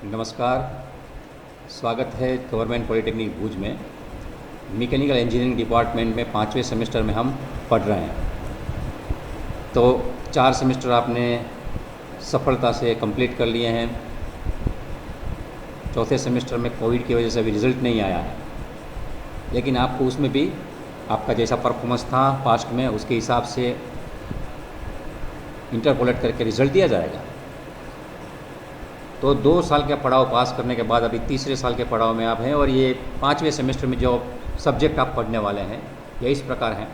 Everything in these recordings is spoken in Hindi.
नमस्कार। स्वागत है गवर्नमेंट पॉलिटेक्निक भूज में। मैकेनिकल इंजीनियरिंग डिपार्टमेंट में 5वें सेमेस्टर में हम पढ़ रहे हैं। तो 4 सेमेस्टर आपने सफलता से कंप्लीट कर लिए हैं। चौथे सेमेस्टर में कोविड की वजह से अभी रिज़ल्ट नहीं आया है, लेकिन आपको उसमें भी आपका जैसा परफॉर्मेंस था पास्ट में उसके हिसाब से इंटरपोलेट करके रिज़ल्ट दिया जाएगा। तो 2 साल का पड़ाव पास करने के बाद अभी तीसरे साल के पड़ाव में आप हैं, और ये 5वें सेमेस्टर में जो सब्जेक्ट आप पढ़ने वाले हैं ये इस प्रकार हैं।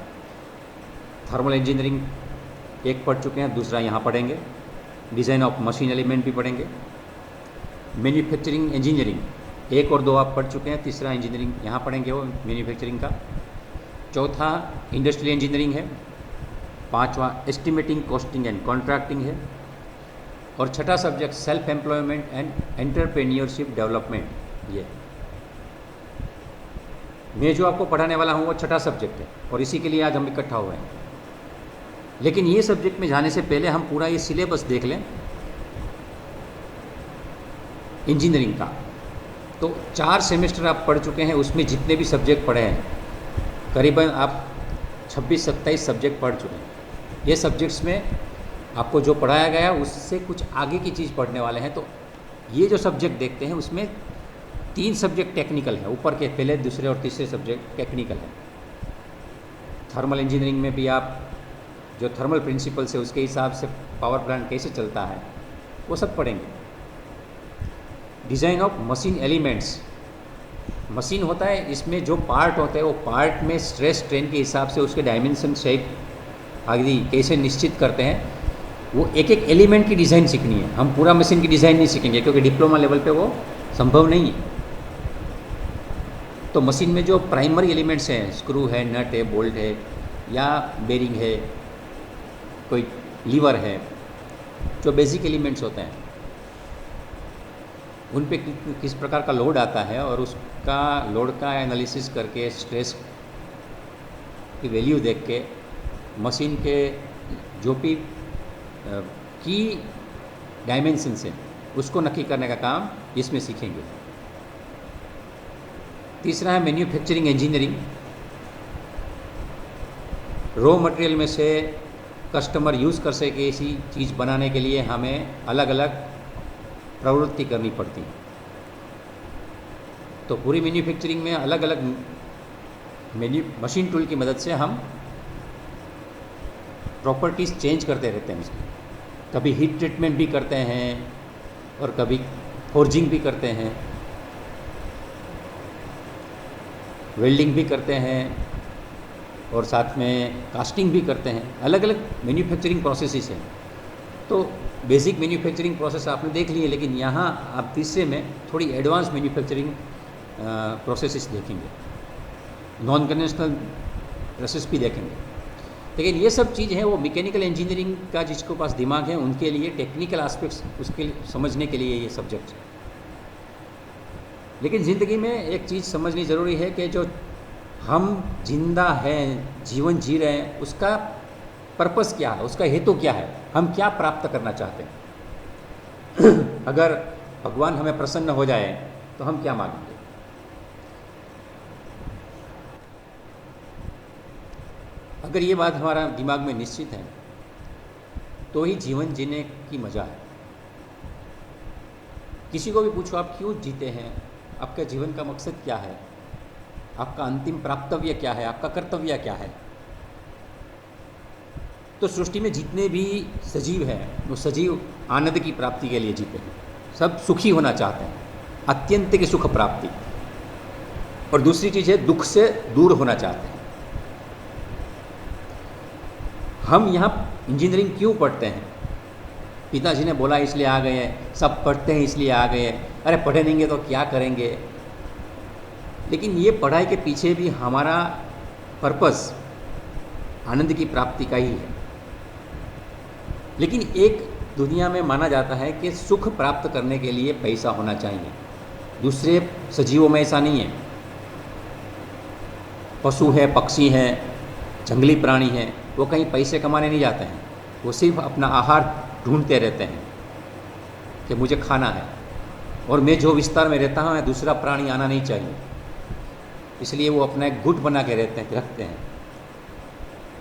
थर्मल इंजीनियरिंग एक पढ़ चुके हैं, दूसरा यहाँ पढ़ेंगे। डिज़ाइन ऑफ मशीन एलिमेंट भी पढ़ेंगे। मैन्युफैक्चरिंग इंजीनियरिंग 1 और 2 आप पढ़ चुके हैं, तीसरा इंजीनियरिंग यहाँ पढ़ेंगे वो मैन्युफैक्चरिंग का। चौथा इंडस्ट्रियल इंजीनियरिंग है। 5वां एस्टिमेटिंग, कॉस्टिंग एंड कॉन्ट्रैक्टिंग है। और छठा subject self employment and entrepreneurship development. ये मैं जो आपको पढ़ाने वाला हूँ वो छठा सब्जेक्ट है, और इसी के लिए आज हम इकट्ठा हुए हैं। लेकिन ये सब्जेक्ट में जाने से पहले हम पूरा ये सिलेबस देख लें इंजीनियरिंग का। तो 4 सेमेस्टर आप पढ़ चुके हैं, उसमें जितने भी सब्जेक्ट पढ़े हैं करीबन आप 26-27 सब्जेक्ट पढ़ चुके हैं। ये सब्जेक्ट्स में आपको जो पढ़ाया गया उससे कुछ आगे की चीज़ पढ़ने वाले हैं। तो ये जो सब्जेक्ट देखते हैं उसमें 3 सब्जेक्ट टेक्निकल है, ऊपर के पहले, दूसरे और तीसरे सब्जेक्ट टेक्निकल है। थर्मल इंजीनियरिंग में भी आप जो थर्मल प्रिंसिपल्स है उसके हिसाब से पावर प्लांट कैसे चलता है वो सब पढ़ेंगे। Design of machine elements, machine होता है, इसमें जो पार्ट होते हैं वो पार्ट में स्ट्रेस स्ट्रेन के हिसाब से उसके डायमेंशन, शेप आदि कैसे निश्चित करते हैं, वो एक एक एलिमेंट की डिज़ाइन सीखनी है। हम पूरा मशीन की डिज़ाइन नहीं सीखेंगे क्योंकि डिप्लोमा लेवल पे वो संभव नहीं है। तो मशीन में जो प्राइमरी एलिमेंट्स हैं, स्क्रू है, नट है, बोल्ट है, या बेरिंग है, कोई लीवर है, जो बेसिक एलिमेंट्स होते हैं उन पे किस प्रकार का लोड आता है, और उसका लोड का एनालिसिस करके स्ट्रेस की वैल्यू देख के मशीन के जो भी की डायमेंशंस हैं उसको नक्की करने का काम इसमें सीखेंगे। तीसरा है मैन्युफैक्चरिंग इंजीनियरिंग। रॉ मटेरियल में से कस्टमर यूज़ कर सके ऐसी चीज़ बनाने के लिए हमें अलग अलग प्रवृत्ति करनी पड़ती है। तो पूरी मैन्युफैक्चरिंग में अलग अलग मशीन टूल की मदद से हम प्रॉपर्टीज़ चेंज करते रहते हैं उसकी। कभी हीट ट्रीटमेंट भी करते हैं और कभी फोर्जिंग भी करते हैं, वेल्डिंग भी करते हैं और साथ में कास्टिंग भी करते हैं। अलग अलग मैन्युफैक्चरिंग प्रोसेसेस हैं। तो बेसिक मैन्युफैक्चरिंग प्रोसेस आपने देख ली है, लेकिन यहाँ आप तीसरे में थोड़ी एडवांस मैन्युफैक्चरिंग प्रोसेसेस देखेंगे, नॉन कन्वेंशनल प्रोसेस भी देखेंगे। लेकिन ये सब चीज़ है वो मैकेनिकल इंजीनियरिंग का जिसके पास दिमाग है उनके लिए टेक्निकल एस्पेक्ट्स उसके समझने के लिए ये सब्जेक्ट है। लेकिन ज़िंदगी में एक चीज़ समझनी ज़रूरी है कि जो हम जिंदा हैं, जीवन जी रहे हैं, उसका पर्पस क्या है, उसका हेतु क्या है, हम क्या प्राप्त करना चाहते हैं। अगर भगवान हमें प्रसन्न हो जाए तो हम क्या मांगेंगे। अगर ये बात हमारा दिमाग में निश्चित है तो ही जीवन जीने की मज़ा है। किसी को भी पूछो आप क्यों जीते हैं, आपका जीवन का मकसद क्या है, आपका अंतिम प्राप्तव्य क्या है, आपका कर्तव्य क्या है। तो सृष्टि में जितने भी सजीव हैं वो सजीव आनंद की प्राप्ति के लिए जीते हैं। सब सुखी होना चाहते हैं, अत्यंत की सुख प्राप्ति। और दूसरी चीज़ है दुख से दूर होना चाहते हैं। हम यहाँ इंजीनियरिंग क्यों पढ़ते हैं? पिताजी ने बोला इसलिए आ गए हैं, सब पढ़ते हैं इसलिए आ गए हैं, अरे पढ़े नहीं तो क्या करेंगे। लेकिन ये पढ़ाई के पीछे भी हमारा पर्पस आनंद की प्राप्ति का ही है। लेकिन एक दुनिया में माना जाता है कि सुख प्राप्त करने के लिए पैसा होना चाहिए। दूसरे सजीवों में ऐसा नहीं है। पशु है, पक्षी हैं, जंगली प्राणी हैं, वो कहीं पैसे कमाने नहीं जाते हैं, वो सिर्फ अपना आहार ढूंढते रहते हैं कि मुझे खाना है। और मैं जो विस्तार में रहता हूँ दूसरा प्राणी आना नहीं चाहिए, इसलिए वो अपना एक गुट बना के रखते हैं।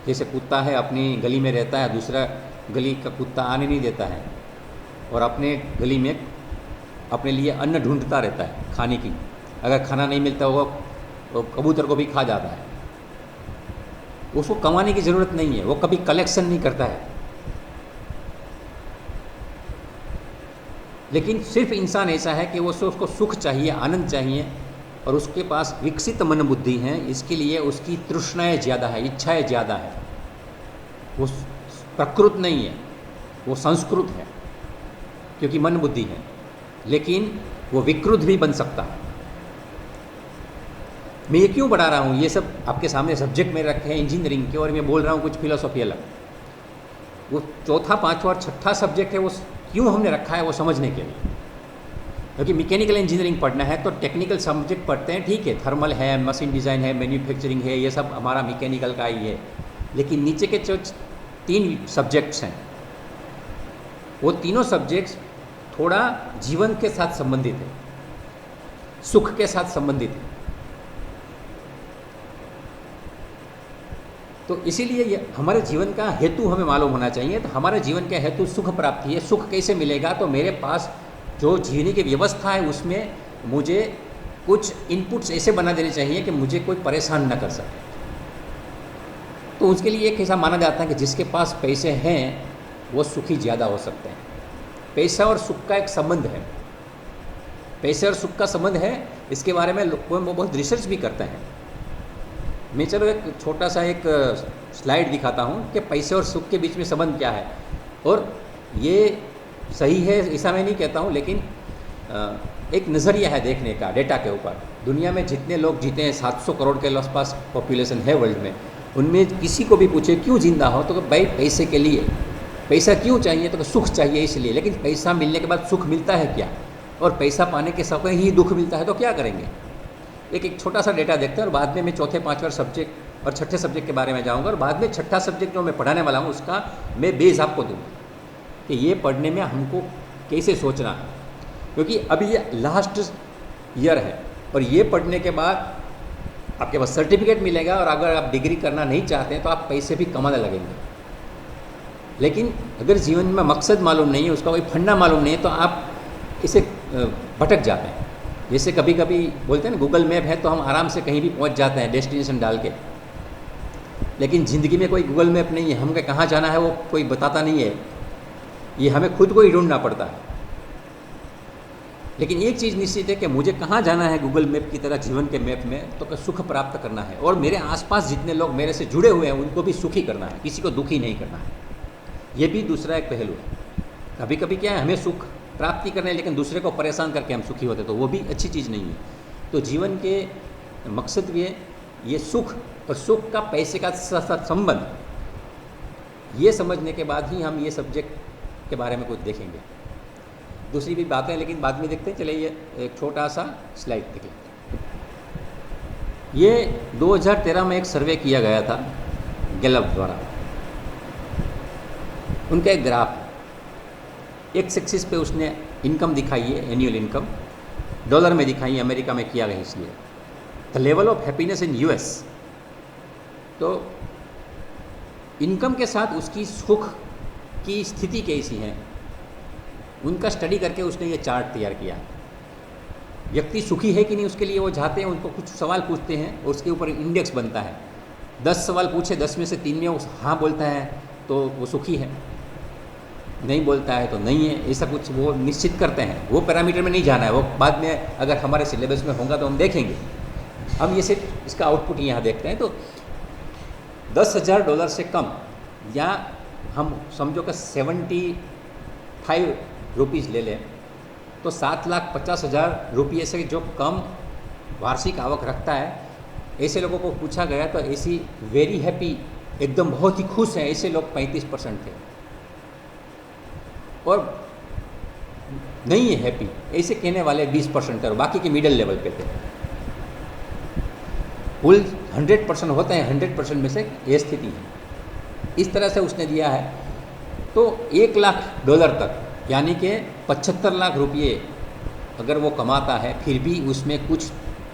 जैसे कुत्ता है अपनी गली में रहता है, दूसरा गली का कुत्ता आने नहीं देता है, और अपने गली में अपने लिए अन्न ढूंढता रहता है खाने की। अगर खाना नहीं मिलता वो कबूतर को भी खा जाता है। उसको कमाने की ज़रूरत नहीं है, वो कभी कलेक्शन नहीं करता है। लेकिन सिर्फ इंसान ऐसा है कि वो उसको सुख चाहिए, आनंद चाहिए, और उसके पास विकसित मन बुद्धि है, इसके लिए उसकी तृष्णाएँ ज़्यादा है, इच्छाएँ ज़्यादा है। वो प्रकृत नहीं है, वो संस्कृत है, क्योंकि मन बुद्धि है। लेकिन वो विकृत भी बन सकता है। मैं ये क्यों बढ़ा रहा हूँ, ये सब आपके सामने सब्जेक्ट में रखे हैं इंजीनियरिंग के, और मैं बोल रहा हूँ कुछ फिलोसॉफी अलग। वो चौथा, पांचवा और छठा सब्जेक्ट है, वो क्यों हमने रखा है वो समझने के लिए। क्योंकि मैकेनिकल इंजीनियरिंग पढ़ना है तो टेक्निकल सब्जेक्ट पढ़ते हैं, ठीक है, थर्मल है, मशीन डिज़ाइन है, मैन्युफैक्चरिंग है, ये सब हमारा मैकेनिकल का ही है। लेकिन नीचे के जो 3 सब्जेक्ट्स हैं, वो तीनों सब्जेक्ट्स थोड़ा जीवन के साथ संबंधित है, सुख के साथ संबंधित है। तो इसीलिए ये हमारे जीवन का हेतु हमें मालूम होना चाहिए। तो हमारे जीवन का हेतु सुख प्राप्ति है। सुख कैसे मिलेगा? तो मेरे पास जो जीने की व्यवस्था है उसमें मुझे कुछ इनपुट्स ऐसे बना देने चाहिए कि मुझे कोई परेशान न कर सके। तो उसके लिए एक ऐसा माना जाता है कि जिसके पास पैसे हैं वो सुखी ज़्यादा हो सकते हैं। पैसा और सुख का एक संबंध है, पैसे और सुख का संबंध है। इसके बारे में लोग बहुत रिसर्च भी करते हैं। मैं चलो एक छोटा सा एक स्लाइड दिखाता हूँ कि पैसे और सुख के बीच में संबंध क्या है। और ये सही है ऐसा मैं नहीं कहता हूँ, लेकिन एक नज़रिया है देखने का डेटा के ऊपर। दुनिया में जितने लोग जीते हैं, 700 करोड़ के आसपास पॉपुलेशन है वर्ल्ड में, उनमें किसी को भी पूछे क्यों जिंदा हो, तो भाई पैसे के लिए। पैसा क्यों चाहिए? तो सुख चाहिए इसलिए। लेकिन पैसा मिलने के बाद सुख मिलता है क्या? और पैसा पाने के समय ही दुख मिलता है, तो क्या करेंगे? एक छोटा सा डेटा देखते हैं, और बाद में मैं चौथे, पांचवें सब्जेक्ट और छठे सब्जेक्ट के बारे में जाऊंगा। और बाद में छठा सब्जेक्ट जो मैं पढ़ाने वाला हूँ उसका मैं बेस आपको दूँगा कि ये पढ़ने में हमको कैसे सोचना है। क्योंकि अभी ये लास्ट ईयर है, और ये पढ़ने के बाद आपके पास सर्टिफिकेट मिलेगा, और अगर आप डिग्री करना नहीं चाहते हैं तो आप पैसे भी कमाने लगेंगे। लेकिन अगर जीवन में मकसद मालूम नहीं है, उसका कोई फंडा मालूम नहीं है, तो आप इसे भटक जाते हैं। जैसे कभी कभी बोलते हैं ना, गूगल मैप है तो हम आराम से कहीं भी पहुंच जाते हैं डेस्टिनेशन डाल के, लेकिन ज़िंदगी में कोई गूगल मैप नहीं है, हमें कहाँ जाना है वो कोई बताता नहीं है, ये हमें खुद को ही ढूंढना पड़ता है। लेकिन एक चीज़ निश्चित है कि मुझे कहाँ जाना है गूगल मैप की तरह जीवन के मैप में, तो सुख प्राप्त करना है। और मेरे आसपास जितने लोग मेरे से जुड़े हुए हैं उनको भी सुखी करना है, किसी को दुखी नहीं करना है। ये भी दूसरा एक पहलू है। कभी कभी क्या है, हमें सुख प्राप्ति करने, लेकिन दूसरे को परेशान करके हम सुखी होते, तो वो भी अच्छी चीज़ नहीं है। तो जीवन के मकसद भी ये सुख और सुख का पैसे का साथ संबंध, ये समझने के बाद ही हम ये सब्जेक्ट के बारे में कुछ देखेंगे। दूसरी भी बातें लेकिन बाद में देखते हैं। चलिए ये एक छोटा सा स्लाइड देखें। ये 2013 में एक सर्वे किया गया था गैलप द्वारा। उनका एक ग्राफ है, एक एक्सिस पे उसने इनकम दिखाई है, एनुअल इनकम डॉलर में दिखाई है, अमेरिका में किया गया इसलिए। The level of happiness in US, तो इनकम के साथ उसकी सुख की स्थिति कैसी है, उनका स्टडी करके उसने ये चार्ट तैयार किया। व्यक्ति सुखी है कि नहीं उसके लिए वो जाते हैं, उनको कुछ सवाल पूछते हैं और उसके ऊपर इंडेक्स बनता है। 10 सवाल पूछे, 10 में से 3 में वो हाँ बोलता है तो वो सुखी है, नहीं बोलता है तो नहीं है, ऐसा कुछ वो निश्चित करते हैं। वो पैरामीटर में नहीं जाना है, वो बाद में अगर हमारे सिलेबस में होगा तो हम देखेंगे। हम ये सिर्फ इसका आउटपुट यहाँ देखते हैं। तो $10,000 से कम, या हम समझो कि 75 रुपीज़ ले लें, तो 7,50,000 रुपये से जो कम वार्षिक आवक रखता है, ऐसे लोगों को पूछा गया तो ऐसी वेरी हैप्पी, एकदम बहुत ही खुश हैं, ऐसे लोग 35% थे। और नहीं है हैप्पी ऐसे कहने वाले 20% थे, और बाकी के मिडिल लेवल पे थे। कुल 100% होते हैं, 100% में से ये स्थिति है। इस तरह से उसने दिया है। तो $1 लाख तक, यानी कि 75 लाख रुपये अगर वो कमाता है फिर भी उसमें कुछ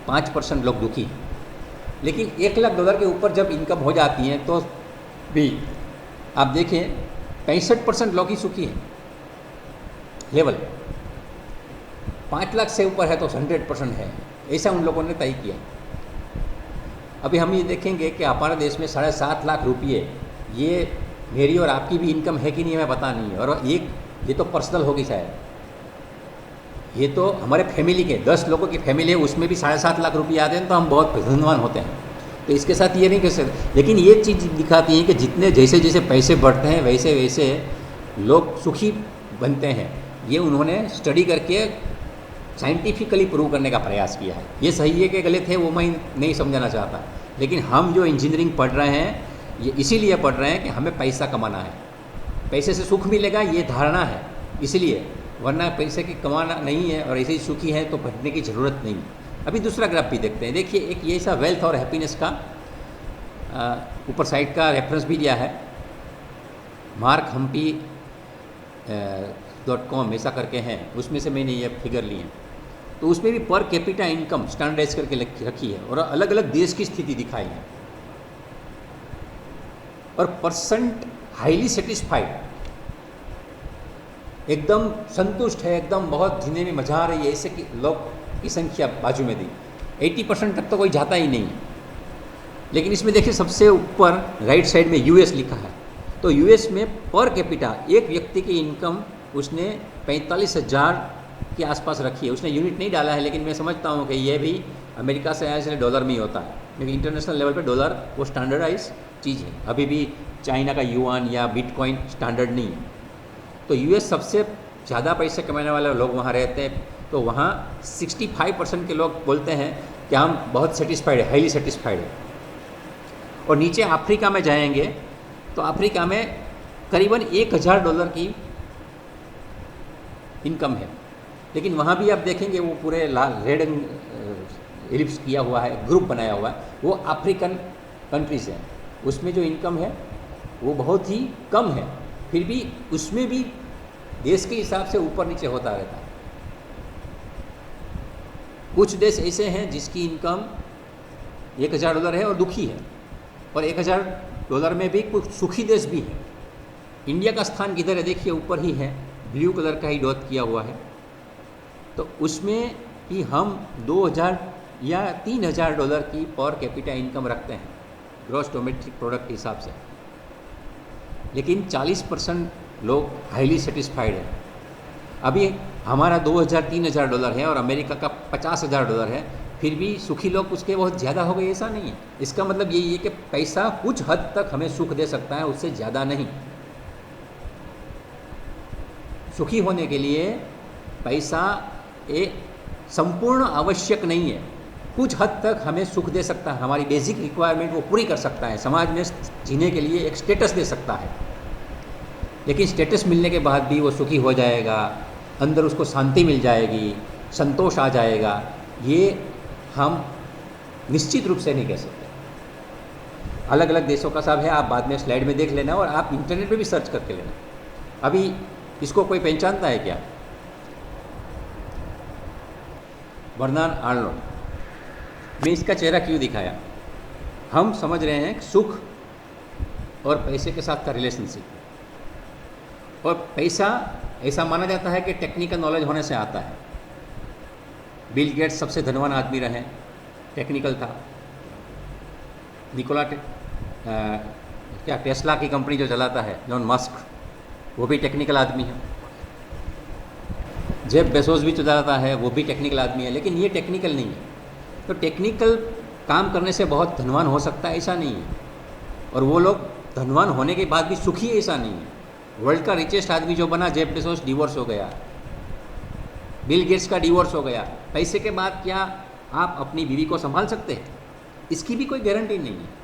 5% लोग दुखी हैं। लेकिन $1 लाख के ऊपर जब इनकम हो जाती है तो भी आप देखें 65% लोग ही सुखी हैं। लेवल 5 लाख से ऊपर है तो 100% है, ऐसा उन लोगों ने तय किया। अभी हम ये देखेंगे कि हमारे देश में 7.5 लाख रुपये, ये मेरी और आपकी भी इनकम है कि नहीं हमें पता नहीं है। और ये तो पर्सनल होगी शायद, ये तो हमारे फैमिली के 10 लोगों की फैमिली है, उसमें भी 7.5 लाख रुपये आते हैं तो हम बहुत धनवान होते हैं। तो इसके साथ ये नहीं कह सकते, लेकिन ये चीज़ दिखाती है कि जितने जैसे जैसे पैसे बढ़ते हैं वैसे वैसे लोग सुखी बनते हैं। ये उन्होंने स्टडी करके साइंटिफिकली प्रूव करने का प्रयास किया है। ये सही है कि गलत है वो मैं नहीं समझाना चाहता, लेकिन हम जो इंजीनियरिंग पढ़ रहे हैं ये इसीलिए पढ़ रहे हैं कि हमें पैसा कमाना है, पैसे से सुख मिलेगा ये धारणा है इसलिए, वरना पैसे की कमाना नहीं है और ऐसे ही सुखी है तो पढ़ने की ज़रूरत नहीं। अभी दूसरा ग्राफ भी देखते हैं। देखिए एक ये सा वेल्थ और हैप्पीनेस का ऊपर साइड का रेफरेंस भी दिया है, मार्क हम्पी .com ऐसा करके हैं, उसमें से मैंने ये फिगर ली है। तो उसमें भी पर कैपिटा इनकम स्टैंडर्डाइज करके रखी है और अलग अलग देश की स्थिति दिखाई है। और परसेंट हाईली सेटिस्फाइड, एकदम संतुष्ट है, एकदम बहुत जीने में मजा आ रही है, ऐसे कि लोग की संख्या बाजू में दी 80% तक तो कोई जाता ही नहीं। लेकिन इसमें देखिए सबसे ऊपर राइट साइड में यूएस लिखा है। तो यूएस में पर कैपिटा एक व्यक्ति की इनकम उसने 45,000 के आसपास रखी है। उसने यूनिट नहीं डाला है, लेकिन मैं समझता हूँ कि ये भी अमेरिका से आया इसलिए डॉलर में ही होता है, लेकिन इंटरनेशनल लेवल पे डॉलर वो स्टैंडर्डाइज चीज़ है। अभी भी चाइना का युआन या बिटकॉइन स्टैंडर्ड नहीं है। तो यूएस सबसे ज़्यादा पैसे कमाने वाले लोग वहाँ रहते हैं। तो वहाँ 65% के लोग बोलते हैं कि हम बहुत सेटिस्फाइड है, हाईली सेटिस्फाइड है। और नीचे अफ्रीका में जाएंगे तो अफ्रीका में करीबन $1,000 की इनकम है, लेकिन वहाँ भी आप देखेंगे वो पूरे लाल रेड एलिप्स किया हुआ है, ग्रुप बनाया हुआ है, वो अफ्रीकन कंट्रीज़ हैं। उसमें जो इनकम है वो बहुत ही कम है, फिर भी उसमें भी देश के हिसाब से ऊपर नीचे होता रहता है। कुछ देश ऐसे हैं जिसकी इनकम $1,000 है और दुखी है, और $1,000 में भी कुछ सुखी देश भी है। इंडिया का स्थान किधर है देखिए, ऊपर ही है, ब्लू कलर का ही डॉट किया हुआ है। तो उसमें ही हम 2,000 या $3,000 की पर कैपिटा इनकम रखते हैं ग्रॉस डोमेस्टिक प्रोडक्ट के हिसाब से, लेकिन 40% लोग हाईली सेटिस्फाइड हैं। अभी हमारा $2,000-3,000 है और अमेरिका का $50,000 है, फिर भी सुखी लोग उसके बहुत ज़्यादा हो गए, ऐसा नहीं है। इसका मतलब यही है कि पैसा कुछ हद तक हमें सुख दे सकता है, उससे ज़्यादा नहीं। सुखी होने के लिए पैसा एक संपूर्ण आवश्यक नहीं है, कुछ हद तक हमें सुख दे सकता है, हमारी बेसिक रिक्वायरमेंट वो पूरी कर सकता है, समाज में जीने के लिए एक स्टेटस दे सकता है। लेकिन स्टेटस मिलने के बाद भी वो सुखी हो जाएगा, अंदर उसको शांति मिल जाएगी, संतोष आ जाएगा, ये हम निश्चित रूप से नहीं कह सकते। अलग अलग देशों का सब है, आप बाद में स्लाइड में देख लेना और आप इंटरनेट पे भी सर्च करके लेना। अभी इसको कोई पहचानता है क्या? Bernard Arnold. मैं इसका चेहरा क्यों दिखाया? हम समझ रहे हैं सुख और पैसे के साथ का रिलेशनशिप, और पैसा ऐसा माना जाता है कि टेक्निकल नॉलेज होने से आता है। बिल गेट्स सबसे धनवान आदमी रहे, टेक्निकल था। निकोला टेस्ला की कंपनी जो चलाता है जॉन मस्क, वो भी टेक्निकल आदमी है। जेफ बेजोस भी चलाता है, वो भी टेक्निकल आदमी है, लेकिन ये टेक्निकल नहीं है। तो टेक्निकल काम करने से बहुत धनवान हो सकता है, ऐसा नहीं है। और वो लोग धनवान होने के बाद भी सुखी है, ऐसा नहीं है। वर्ल्ड का रिचेस्ट आदमी जो बना जेफ बेजोस, डिवोर्स हो गया। बिल गेट्स का डिवोर्स हो गया। पैसे के बाद क्या आप अपनी बीवी को संभाल सकते हैं? इसकी भी कोई गारंटी नहीं है।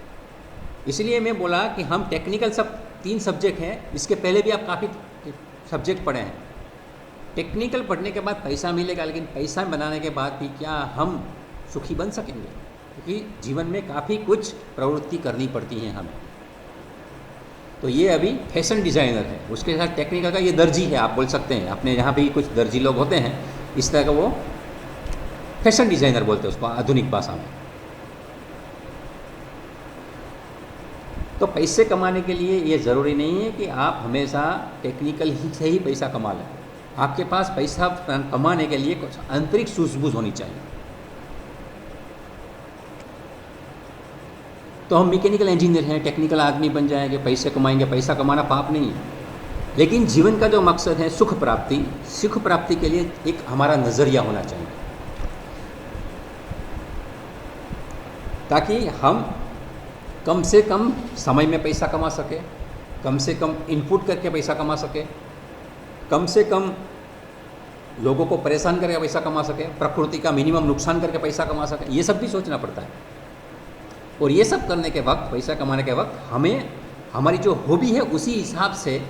इसलिए मैं बोला कि हम टेक्निकल सब 3 सब्जेक्ट हैं, इसके पहले भी आप काफ़ी सब्जेक्ट पढ़े हैं। टेक्निकल पढ़ने के बाद पैसा मिलेगा, लेकिन पैसा बनाने के बाद भी क्या हम सुखी बन सकेंगे? क्योंकि जीवन में काफ़ी कुछ प्रवृत्ति करनी पड़ती है हमें। तो ये अभी फैशन डिज़ाइनर है, उसके साथ टेक्निकल का ये दर्जी है, आप बोल सकते हैं। अपने यहाँ भी कुछ दर्जी लोग होते हैं, इस तरह का वो फैशन डिज़ाइनर बोलते हैं उसको आधुनिक भाषा में। तो पैसे कमाने के लिए ये ज़रूरी नहीं है कि आप हमेशा टेक्निकल ही से ही पैसा कमा लें। आपके पास पैसा कमाने के लिए कुछ आंतरिक सूझबूझ होनी चाहिए। तो हम मैकेनिकल इंजीनियर हैं, टेक्निकल आदमी बन जाएंगे, पैसे कमाएंगे। पैसा कमाना पाप नहीं है, लेकिन जीवन का जो मकसद है सुख प्राप्ति के लिए एक हमारा नज़रिया होना चाहिए, ताकि हम कम से कम समय में पैसा कमा सके, कम से कम इनपुट करके पैसा कमा सके, कम से कम लोगों को परेशान करके पैसा कमा सके, प्रकृति का मिनिमम नुकसान करके पैसा कमा सके। ये सब भी सोचना पड़ता है। और ये सब करने के वक्त, पैसा कमाने के वक्त, हमें हमारी जो हॉबी है उसी हिसाब से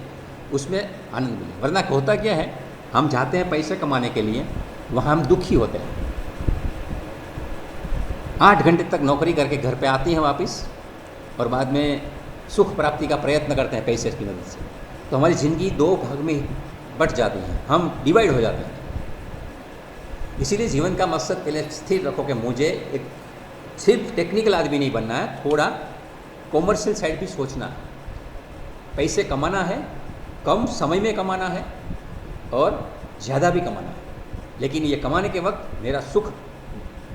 उसमें आनंद मिले। वरना होता क्या है, हम जाते हैं पैसे कमाने के लिए, वहाँ हम दुखी होते हैं। 8 घंटे तक नौकरी करके घर पे आती हैं वापस, और बाद में सुख प्राप्ति का प्रयत्न करते हैं पैसे की मदद से। तो हमारी ज़िंदगी 2 भाग में बट जाती है, हम डिवाइड हो जाते हैं। इसीलिए जीवन का मकसद पहले स्थिर रखो कि मुझे एक सिर्फ टेक्निकल आदमी नहीं बनना है, थोड़ा कॉमर्शियल साइड भी सोचना है। पैसे कमाना है, कम समय में कमाना है और ज़्यादा भी कमाना है, लेकिन ये कमाने के वक्त मेरा सुख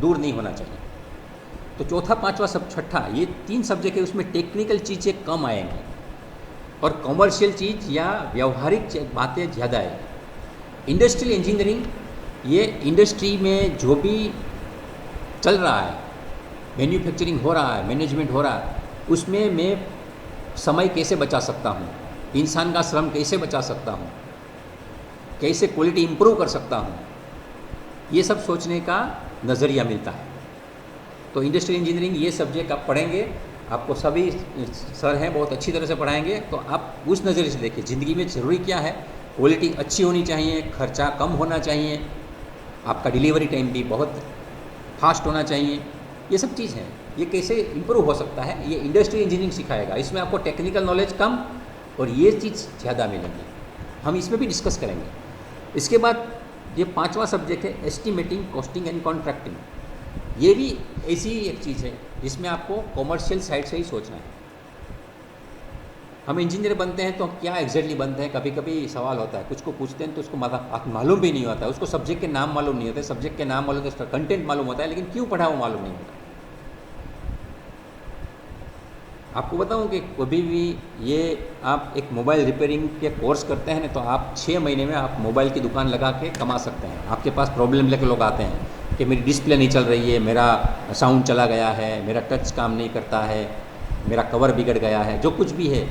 दूर नहीं होना चाहिए। तो चौथा, पांचवा, सब छठा, ये 3 सब्जेक्ट है, उसमें टेक्निकल चीज़ें कम आएंगी और कॉमर्शियल चीज़ या व्यावहारिक बातें ज़्यादा आएंगी। इंडस्ट्रियल इंजीनियरिंग, ये इंडस्ट्री में जो भी चल रहा है, मैन्युफैक्चरिंग हो रहा है, मैनेजमेंट हो रहा है, उसमें मैं समय कैसे बचा सकता हूँ, इंसान का श्रम कैसे बचा सकता हूँ, कैसे क्वालिटी इंप्रूव कर सकता हूँ, ये सब सोचने का नज़रिया मिलता है। तो इंडस्ट्रियल इंजीनियरिंग ये सब्जेक्ट आप पढ़ेंगे, आपको सभी सर हैं बहुत अच्छी तरह से पढ़ाएंगे, तो आप उस नज़रिए से देखिए ज़िंदगी में ज़रूरी क्या है। क्वालिटी अच्छी होनी चाहिए, खर्चा कम होना चाहिए, आपका डिलीवरी टाइम भी बहुत फास्ट होना चाहिए। ये सब चीज़ है, ये कैसे इंप्रूव हो सकता है, ये इंडस्ट्रियल इंजीनियरिंग सिखाएगा। इसमें आपको टेक्निकल नॉलेज कम और ये चीज़ ज़्यादा मिलेंगी, हम इसमें भी डिस्कस करेंगे। इसके बाद ये 5वां सब्जेक्ट है एस्टिमेटिंग, कॉस्टिंग एंड कॉन्ट्रैक्टिंग। ये भी ऐसी ही एक चीज़ है जिसमें आपको कॉमर्शियल साइड से ही सोचना है। हम इंजीनियर बनते हैं तो क्या एग्जैक्टली बनते हैं, कभी कभी सवाल होता है, कुछ को पूछते हैं तो उसको मालूम भी नहीं होता, उसको सब्जेक्ट के नाम मालूम नहीं होते, सब्जेक्ट के नाम मालूम होते, उसका कंटेंट मालूम होता है, लेकिन क्यों पढ़ा वो मालूम नहीं होता। आपको बताऊं कि कभी भी ये आप एक मोबाइल रिपेयरिंग के कोर्स करते हैं ना, तो आप 6 महीने में आप मोबाइल की दुकान लगा के कमा सकते हैं। आपके पास प्रॉब्लम लेकर लोग आते हैं कि मेरी डिस्प्ले नहीं चल रही है, मेरा साउंड चला गया है, मेरा टच काम नहीं करता है, मेरा कवर बिगड़ गया है, जो कुछ भी है।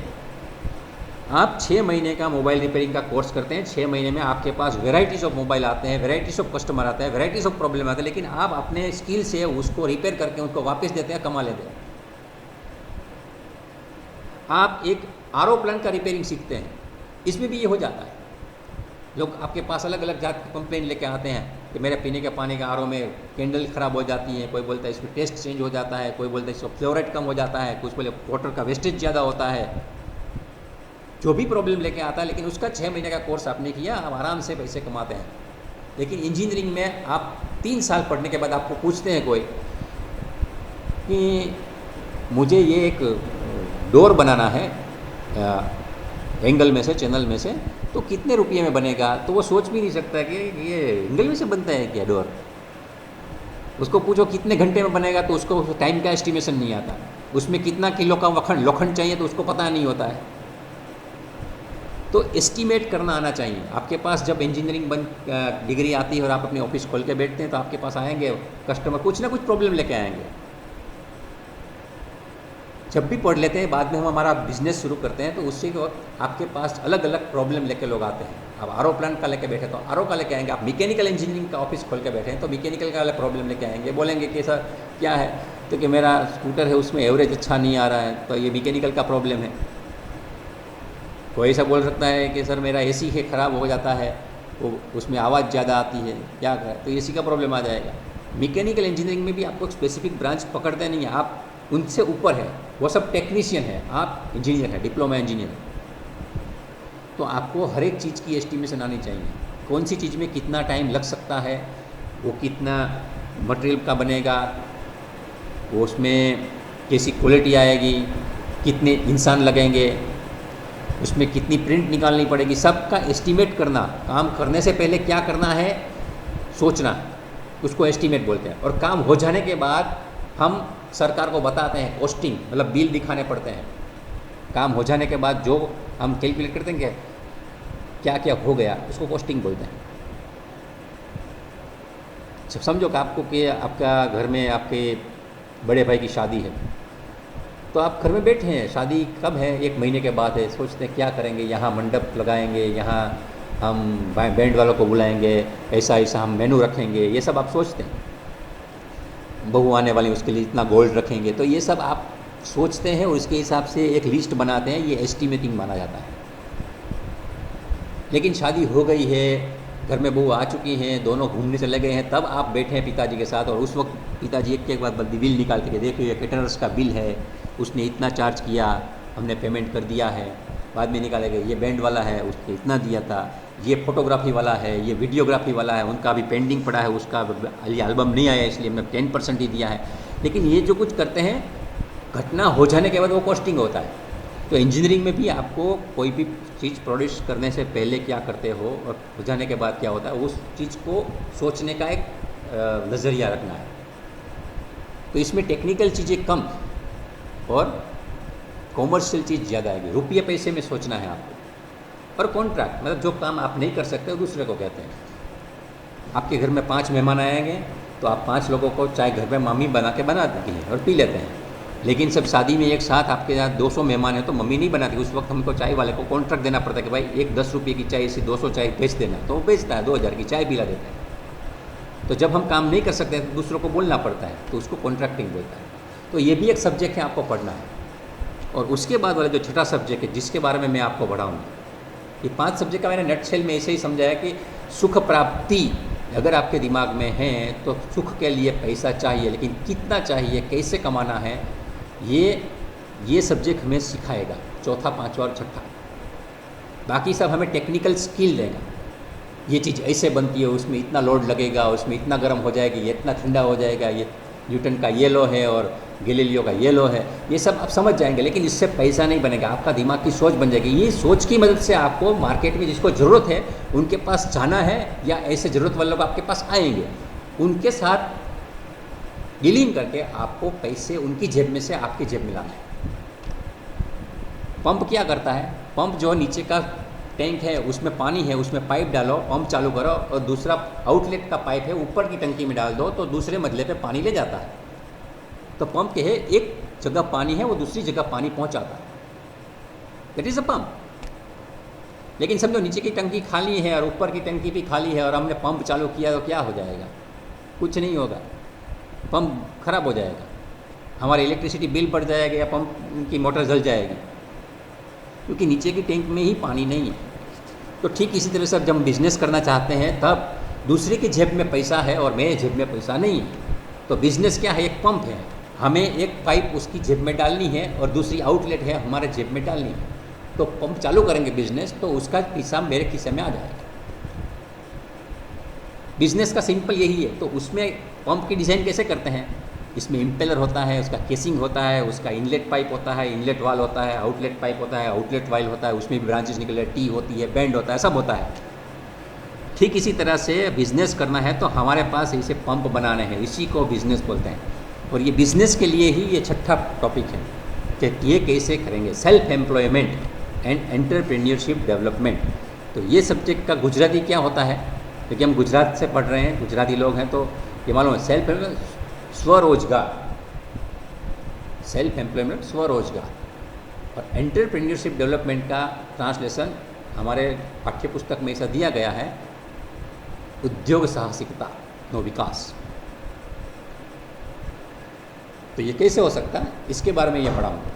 आप 6 महीने का मोबाइल रिपेयरिंग का कोर्स करते हैं, 6 महीने में आपके पास वेराइटीज़ ऑफ मोबाइल आते हैं, वेराइटीज़ ऑफ कस्टमर आते हैं, वेराइटीज़ ऑफ प्रॉब्लम आते हैं, लेकिन आप अपने स्किल से उसको रिपेयर करके उनको वापस देते हैं, कमा लेते हैं। आप एक आरओ प्लांट का रिपेयरिंग सीखते हैं, इसमें भी ये हो जाता है। लोग आपके पास अलग अलग जात की कंप्लेंट लेके आते हैं कि मेरे पीने के पानी का आरओ में कैंडल ख़राब हो जाती है, कोई बोलता है इसमें टेस्ट चेंज हो जाता है, कोई बोलता है इसमें फ्लोराइड कम हो जाता है, कुछ बोले वाटर का वेस्टेज ज़्यादा होता है। जो भी प्रॉब्लम लेके आता है, लेकिन उसका 6 महीने का कोर्स आपने किया, आप आराम से पैसे कमाते हैं। लेकिन इंजीनियरिंग में आप 3 साल पढ़ने के बाद आपको पूछते हैं कोई कि मुझे ये एक डोर बनाना है एंगल में से, चैनल में से, तो कितने रुपये में बनेगा, तो वो सोच भी नहीं सकता कि ये एंगल में से बनता है क्या डोर। उसको पूछो कितने घंटे में बनेगा, तो उसको टाइम का एस्टिमेशन नहीं आता। उसमें कितना किलो का लोखंड चाहिए तो उसको पता नहीं होता है। तो एस्टिमेट करना आना चाहिए। आपके पास जब इंजीनियरिंग डिग्री आती है और आप अपने ऑफिस खोल के बैठते हैं, तो आपके पास आएंगे कस्टमर, कुछ ना कुछ प्रॉब्लम लेके आएंगे। जब भी पढ़ लेते हैं, बाद में हम हमारा बिजनेस शुरू करते हैं, तो उससे आपके पास अलग अलग प्रॉब्लम लेके लोग आते हैं। अब आरओ प्लांट का लेके बैठे तो आरओ का लेके आएंगे, आप मैकेनिकल इंजीनियरिंग का ऑफिस खोल के बैठे हैं तो मैकेनिकल का अलग प्रॉब्लम लेके आएंगे। बोलेंगे कि सर क्या है, तो कि मेरा स्कूटर है उसमें एवरेज अच्छा नहीं आ रहा है, तो ये मैकेनिकल का प्रॉब्लम है। कोई ऐसा बोल सकता है कि सर मेरा एसी है ख़राब हो जाता है, वो उसमें आवाज़ ज़्यादा आती है, क्या करें, तो एसी का प्रॉब्लम आ जाएगा। मैकेनिकल इंजीनियरिंग में भी आपको एक स्पेसिफिक ब्रांच पकड़ते नहीं है, आप उनसे ऊपर है, वो सब टेक्नीशियन है, आप इंजीनियर है, डिप्लोमा इंजीनियर। तो आपको हर एक चीज़ की एस्टिमेशन आनी चाहिए, कौन सी चीज़ में कितना टाइम लग सकता है, वो कितना मटेरियल का बनेगा, वो उसमें कैसी क्वालिटी आएगी, कितने इंसान लगेंगे, उसमें कितनी प्रिंट निकालनी पड़ेगी, सबका एस्टीमेट करना। काम करने से पहले क्या करना है सोचना, उसको एस्टीमेट बोलते हैं। और काम हो जाने के बाद हम सरकार को बताते हैं, कॉस्टिंग मतलब बिल दिखाने पड़ते हैं। काम हो जाने के बाद जो हम कैलकुलेट करते हैं कि क्या क्या हो गया, उसको कॉस्टिंग बोलते हैं। सब समझो कि आपको कि आपका घर में आपके बड़े भाई की शादी है, तो आप घर में बैठे हैं, शादी कब है, 1 महीने के बाद है, सोचते हैं क्या करेंगे, यहाँ मंडप लगाएंगे, यहाँ हम बैंड वालों को बुलाएंगे, ऐसा ऐसा हम मेनू रखेंगे, ये सब आप सोचते हैं। बहू आने वाली उसके लिए इतना गोल्ड रखेंगे, तो ये सब आप सोचते हैं और उसके हिसाब से एक लिस्ट बनाते हैं, ये एस्टीमेटिंग माना जाता है। लेकिन शादी हो गई है, घर में बहू आ चुकी हैं, दोनों घूमने चले गए हैं, तब आप बैठे हैं पिताजी के साथ और उस वक्त पिताजी एक के बाद बिल निकाल के देखिए ये कैटरर्स का बिल है, उसने इतना चार्ज किया, हमने पेमेंट कर दिया है। बाद में निकालेंगे ये बैंड वाला है, उसने इतना दिया था, ये फोटोग्राफी वाला है, ये वीडियोग्राफी वाला है, उनका अभी पेंडिंग पड़ा है, उसका ये एल्बम नहीं आया इसलिए हमने 10% ही दिया है। लेकिन ये जो कुछ करते हैं घटना हो जाने के बाद वो कॉस्टिंग होता है। तो इंजीनियरिंग में भी आपको कोई भी चीज़ प्रोड्यूस करने से पहले क्या करते हो और हो जाने के बाद क्या होता है, उस चीज़ को सोचने का एक नज़रिया रखना है। तो इसमें टेक्निकल चीज़ें कम और कॉमर्शियल चीज़ ज़्यादा आएगी। रुपये पैसे में सोचना है आपको। और कॉन्ट्रैक्ट मतलब जो काम आप नहीं कर सकते वो दूसरे को कहते हैं। आपके घर में 5 मेहमान आएंगे तो आप 5 लोगों को चाय घर में मम्मी बना देती है और पी लेते हैं। लेकिन सब शादी में एक साथ आपके यहाँ 200 मेहमान हैं तो मम्मी नहीं बनाती, उस वक्त हमको चाय वाले को कॉन्ट्रैक्ट देना पड़ता है कि भाई एक 10 रुपये की चाय से 200 चाय बेच देना, तो वो बेचता है, 2000 की चाय पिला देता है। तो जब हम काम नहीं कर सकते तो दूसरों को बोलना पड़ता है, तो उसको कॉन्ट्रैक्टिंग बोलता है। तो ये भी एक सब्जेक्ट है, आपको पढ़ना है। और उसके बाद वाला जो छठा सब्जेक्ट है जिसके बारे में मैं आपको पढ़ाऊँगा, ये 5 सब्जेक्ट का मैंने नटशेल में ऐसे ही समझाया कि सुख प्राप्ति अगर आपके दिमाग में है तो सुख के लिए पैसा चाहिए, लेकिन कितना चाहिए, कैसे कमाना है, ये सब्जेक्ट हमें सिखाएगा, चौथा, पांचवा और छठा। बाकी सब हमें टेक्निकल स्किल देगा। ये चीज़ ऐसे बनती है, उसमें इतना लोड लगेगा, उसमें इतना गर्म हो जाएगी, ये इतना ठंडा हो जाएगा, ये न्यूटन का ये लॉ है और गैलीलियो का ये लॉ है, ये सब आप समझ जाएंगे। लेकिन इससे पैसा नहीं बनेगा, आपका दिमाग की सोच बन जाएगी। ये सोच की मदद से आपको मार्केट में जिसको ज़रूरत है उनके पास जाना है, या ऐसे ज़रूरत वाले लोग आपके पास आएंगे, उनके साथ डीलिंग करके आपको पैसे उनकी जेब में से आपकी जेब में लाना है। पंप क्या करता है, पंप जो नीचे का टैंक है उसमें पानी है, उसमें पाइप डालो, पंप चालू करो और दूसरा आउटलेट का पाइप है ऊपर की टंकी में डाल दो तो दूसरे मंजिले पे पानी ले जाता है। तो पंप के है एक जगह पानी है, वो दूसरी जगह पानी पहुंचाता है, दैट इज़ अ पंप। लेकिन समझो नीचे की टंकी खाली है और ऊपर की टंकी भी खाली है और हमने पंप चालू किया तो क्या हो जाएगा, कुछ नहीं होगा, पंप खराब हो जाएगा, हमारी इलेक्ट्रिसिटी बिल बढ़ जाएगा या पंप की मोटर जल जाएगी, क्योंकि नीचे की टैंक में ही पानी नहीं है। तो ठीक इसी तरह से जब हम बिज़नेस करना चाहते हैं तब दूसरे की जेब में पैसा है और मेरे जेब में पैसा नहीं है। तो बिज़नेस क्या है, एक पंप है, हमें एक पाइप उसकी जेब में डालनी है और दूसरी आउटलेट है हमारे जेब में डालनी है। तो पंप चालू करेंगे बिज़नेस तो उसका पैसा मेरे खिस्से में आ जाएगा। बिज़नेस का सिंपल यही है। तो उसमें पंप की डिज़ाइन कैसे करते हैं, इसमें इम्पेलर होता है, उसका केसिंग होता है, उसका इनलेट पाइप होता है, इनलेट वाल होता है, आउटलेट पाइप होता है, आउटलेट वाल होता है, उसमें भी ब्रांचेस निकले, टी होती है, बैंड होता है, सब होता है। ठीक इसी तरह से बिज़नेस करना है तो हमारे पास ऐसे पंप बनाने हैं, इसी को बिज़नेस बोलते हैं। और ये बिज़नेस के लिए ही ये छठा टॉपिक है कि ये कैसे करेंगे, self employment and entrepreneurship development. तो ये सब्जेक्ट का गुजराती क्या होता है, क्योंकि हम गुजरात से पढ़ रहे हैं, गुजराती लोग हैं, तो ये मालूम है सेल्फ एम्प्लॉयमेंट स्वरोजगार, सेल्फ एम्प्लॉयमेंट स्वरोजगार। और एंटरप्रेन्योरशिप डेवलपमेंट का ट्रांसलेशन हमारे पाठ्य पुस्तक में ऐसा दिया गया है, उद्योग साहसिकता नो विकास। तो ये कैसे हो सकता है, इसके बारे में ये पढ़ाऊँगा।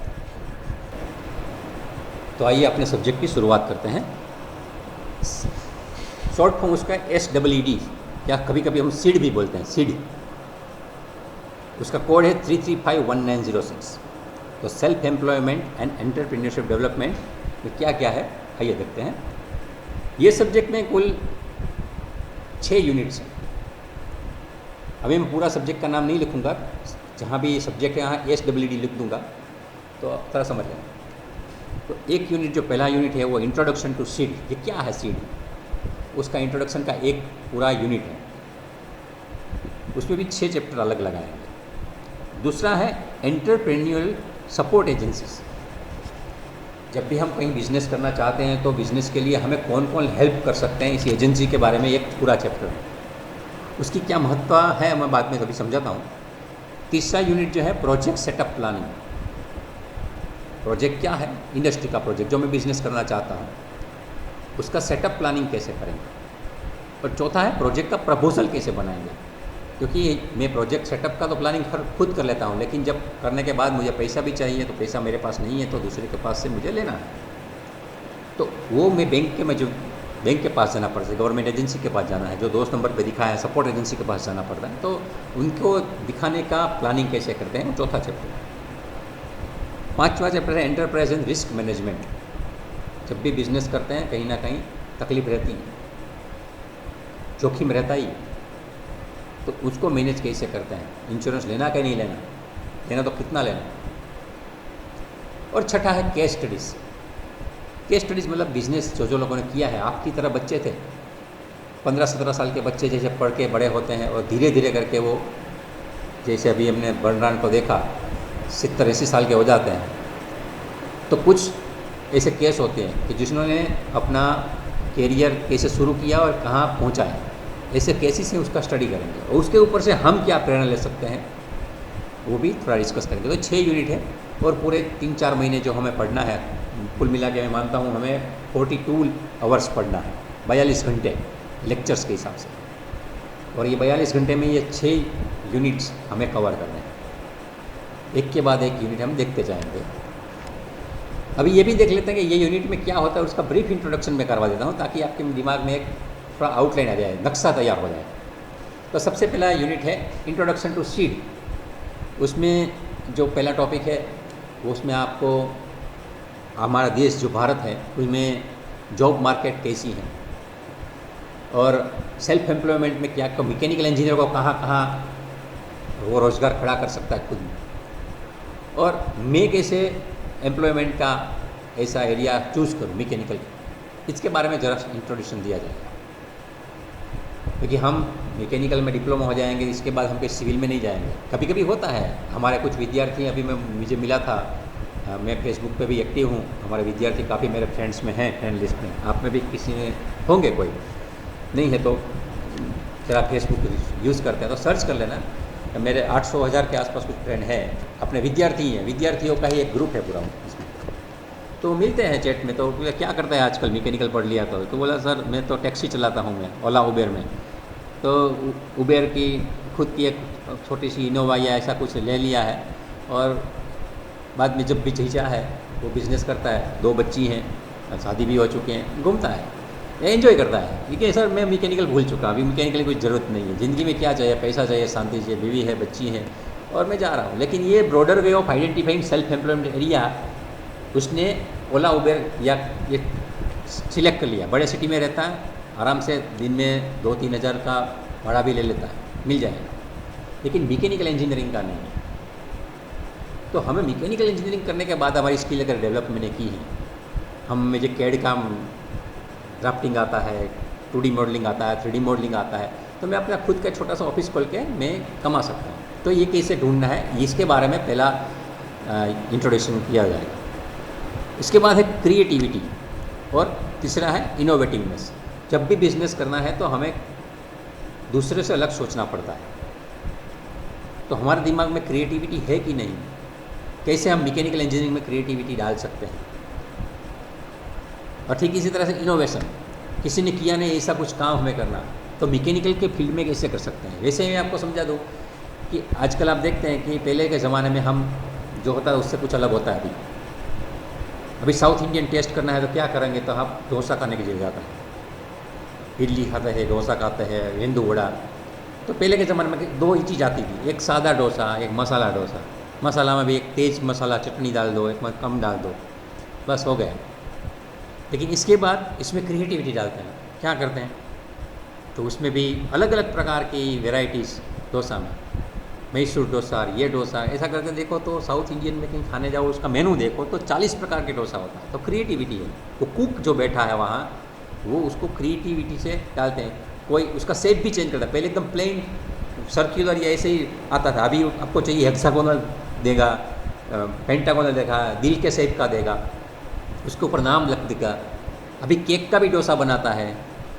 तो आइए अपने सब्जेक्ट की शुरुआत करते हैं। शॉर्ट फॉर्म उसका SEED, या कभी कभी हम सीड भी बोलते हैं, सीड। उसका कोड है 3351906। तो self employment and entrepreneurship development में क्या क्या है आइए देखते हैं। ये सब्जेक्ट में कुल 6 यूनिट्स हैं। अभी मैं पूरा सब्जेक्ट का नाम नहीं लिखूँगा, जहाँ भी सब्जेक्ट है यहाँ SWD लिख दूँगा, तो आप थोड़ा समझ लें। तो एक यूनिट जो पहला यूनिट है वो इंट्रोडक्शन टू सीड। ये क्या है सीड? उसका इंट्रोडक्शन का एक पूरा यूनिट है, उसमें भी 6 चैप्टर अलग लगाएंगे। दूसरा है एंटरप्रेन्योरल सपोर्ट एजेंसीज। जब भी हम कहीं बिजनेस करना चाहते हैं तो बिजनेस के लिए हमें कौन कौन हेल्प कर सकते हैं, इस एजेंसी के बारे में एक पूरा चैप्टर है। उसकी क्या महत्व है मैं बाद में कभी समझाता हूँ। तीसरा यूनिट जो है प्रोजेक्ट सेटअप प्लानिंग। प्रोजेक्ट क्या है? इंडस्ट्री का प्रोजेक्ट जो मैं बिजनेस करना चाहता हूँ, उसका सेटअप प्लानिंग कैसे करेंगे। और चौथा है प्रोजेक्ट का प्रपोजल कैसे बनाएंगे, क्योंकि मैं प्रोजेक्ट सेटअप का तो प्लानिंग खुद कर लेता हूँ, लेकिन जब करने के बाद मुझे पैसा भी चाहिए, तो पैसा मेरे पास नहीं है तो दूसरे के पास से मुझे लेना है। तो वो मैं बैंक के पास जाना पड़ता है, गवर्नमेंट एजेंसी के पास जाना है, जो 2 नंबर पे दिखा है सपोर्ट एजेंसी के पास जाना पड़ता है। तो उनको दिखाने का प्लानिंग कैसे करते हैं, चौथा चैप्टर है। 5वां चैप्टर है एंटरप्राइज एंड रिस्क मैनेजमेंट। जब भी बिजनेस करते हैं कहीं ना कहीं तकलीफ रहती है, जोखिम रहता ही, तो उसको मैनेज कैसे करते हैं। इंश्योरेंस लेना कि नहीं लेना, लेना तो कितना लेना। और छठा है केस स्टडीज़। केस स्टडीज़ मतलब बिजनेस जो लोगों ने किया है। आपकी तरह बच्चे थे, 15-17 साल के बच्चे जैसे पढ़ के बड़े होते हैं और धीरे धीरे करके वो, जैसे अभी हमने बर्नरान को देखा, 70-80 साल के हो जाते हैं। तो कुछ ऐसे केस होते हैं कि जिन्होंने अपना कैरियर कैसे शुरू किया और कहाँ पहुँचा है, ऐसे केसेस से उसका स्टडी करेंगे और उसके ऊपर से हम क्या प्रेरणा ले सकते हैं वो भी थोड़ा डिस्कस करेंगे। तो 6 यूनिट है और पूरे 3-4 महीने जो हमें पढ़ना है, कुल मिला के मैं मानता हूँ हमें 42 आवर्स पढ़ना है, 42 घंटे लेक्चर्स के हिसाब से। और ये 42 घंटे में ये 6 यूनिट्स हमें कवर करने हैं। एक के बाद एक यूनिट हम देखते जाएंगे। अभी ये भी देख लेते हैं कि ये यूनिट में क्या होता है, उसका ब्रीफ इंट्रोडक्शन में करवा देता हूँ ताकि आपके दिमाग में एक थोड़ा आउटलाइन आ जाए, नक्शा तैयार हो जाए। तो सबसे पहला यूनिट है इंट्रोडक्शन टू सीड। उसमें जो पहला टॉपिक है वो, उसमें आपको हमारा देश जो भारत है उसमें जॉब मार्केट कैसी है और सेल्फ एम्प्लॉयमेंट में क्या, मैकेनिकल इंजीनियर को कहाँ कहाँ वो रोज़गार खड़ा कर सकता है खुद में, और मैं कैसे एम्प्लॉयमेंट का ऐसा एरिया चूज़ करूँ मैकेनिकल, इसके बारे में ज़रा इंट्रोडक्शन दिया जाएगा। क्योंकि हम मैकेनिकल में डिप्लोमा हो जाएंगे, इसके बाद हम सिविल में नहीं जाएंगे। कभी कभी होता है, हमारे कुछ विद्यार्थी अभी मुझे मिला था, मैं फेसबुक पे भी एक्टिव हूँ, हमारे विद्यार्थी काफ़ी मेरे फ्रेंड्स में हैं, फ्रेंड लिस्ट में। आप में भी किसी में होंगे, कोई नहीं है तो जरा फेसबुक यूज़ करते हैं तो सर्च कर लेना। मेरे 800-1000 के आसपास कुछ फ्रेंड हैं, अपने विद्यार्थी हैं, विद्यार्थियों का ही एक ग्रुप है पूरा इसमें। तो मिलते हैं चैट में, तो क्या करता है आजकल, मैकेनिकल पढ़ लिया तो बोला सर मैं तो टैक्सी चलाता हूँ, मैं ओला उबेर में। तो उबेर की खुद की एक छोटी सी इनोवा या ऐसा कुछ ले लिया है, और बाद में जब भी खींचा है वो बिज़नेस करता है, 2 बच्ची हैं, शादी भी हो चुके हैं, घूमता है, एंजॉय करता है। लेकिन सर मैं मैकेनिकल भूल चुका, अभी मैकेनिकल की कोई ज़रूरत नहीं है, ज़िंदगी में क्या चाहिए, पैसा चाहिए, शांति चाहिए, बीवी है, बच्ची है, और मैं जा रहा हूँ। लेकिन ये broader way of identifying self employment area उसने ओला उबेर या ये सिलेक्ट कर लिया। बड़े सिटी में रहता है, आराम से दिन में 2-3 हज़ार का भाड़ा भी ले लेता है, मिल जाएगा। लेकिन मैकेनिकल इंजीनियरिंग का नहीं है। तो हमें मैकेनिकल इंजीनियरिंग करने के बाद हमारी स्किल अगर डेवलप मैंने की है, हम मुझे कैड का ड्राफ्टिंग आता है, 2D मॉडलिंग आता है, 3D मॉडलिंग आता है, तो मैं अपना खुद का छोटा सा ऑफिस खोल के मैं कमा सकता हूँ। तो ये कैसे ढूंढना है, इसके बारे में पहला इंट्रोडक्शन किया जाएगा। इसके बाद है क्रिएटिविटी, और तीसरा है इनोवेटिवनेस। जब भी बिजनेस करना है तो हमें दूसरे से अलग सोचना पड़ता है। तो हमारे दिमाग में क्रिएटिविटी है कि नहीं, कैसे हम मैकेनिकल इंजीनियरिंग में क्रिएटिविटी डाल सकते हैं। और ठीक इसी तरह से इनोवेशन, किसी ने किया नहीं ऐसा कुछ काम हमें करना, तो मैकेनिकल के फील्ड में कैसे कर सकते हैं। वैसे मैं आपको समझा दूँ कि आजकल आप देखते हैं कि पहले के ज़माने में हम जो होता है उससे कुछ अलग होता है। अभी साउथ इंडियन टेस्ट करना है तो क्या करेंगे, तो आप डोसा खाने की जगह जाता है, इडली खाते हैं, डोसा खाते हैं, हिंदू वड़ा। तो पहले के ज़माने में 2 ही चीज़ आती थी, एक सादा डोसा, एक मसाला डोसा। मसाला में भी एक तेज़ मसाला चटनी डाल दो, एक में कम डाल दो, बस हो गया। लेकिन इसके बाद इसमें क्रिएटिविटी डालते हैं, क्या करते हैं, तो उसमें भी अलग अलग प्रकार की वेराइटीज़ डोसा में, मैसूर डोसा, ये डोसा, ऐसा करके देखो तो साउथ इंडियन में कहीं खाने जाओ उसका मेनू देखो तो 40 प्रकार के डोसा होता है। तो क्रिएटिविटी है, वो कुक जो बैठा है वहाँ वो उसको क्रिएटिविटी से डालते हैं। कोई उसका शेप भी चेंज करता है, पहले एकदम प्लेन सर्कुलर या ऐसे ही आता था, अभी आपको चाहिए हेक्सागोनल देगा, पेंटागोनल देगा, दिल के शेप का देगा, उसके ऊपर नाम लग देगा। अभी केक का भी डोसा बनाता है,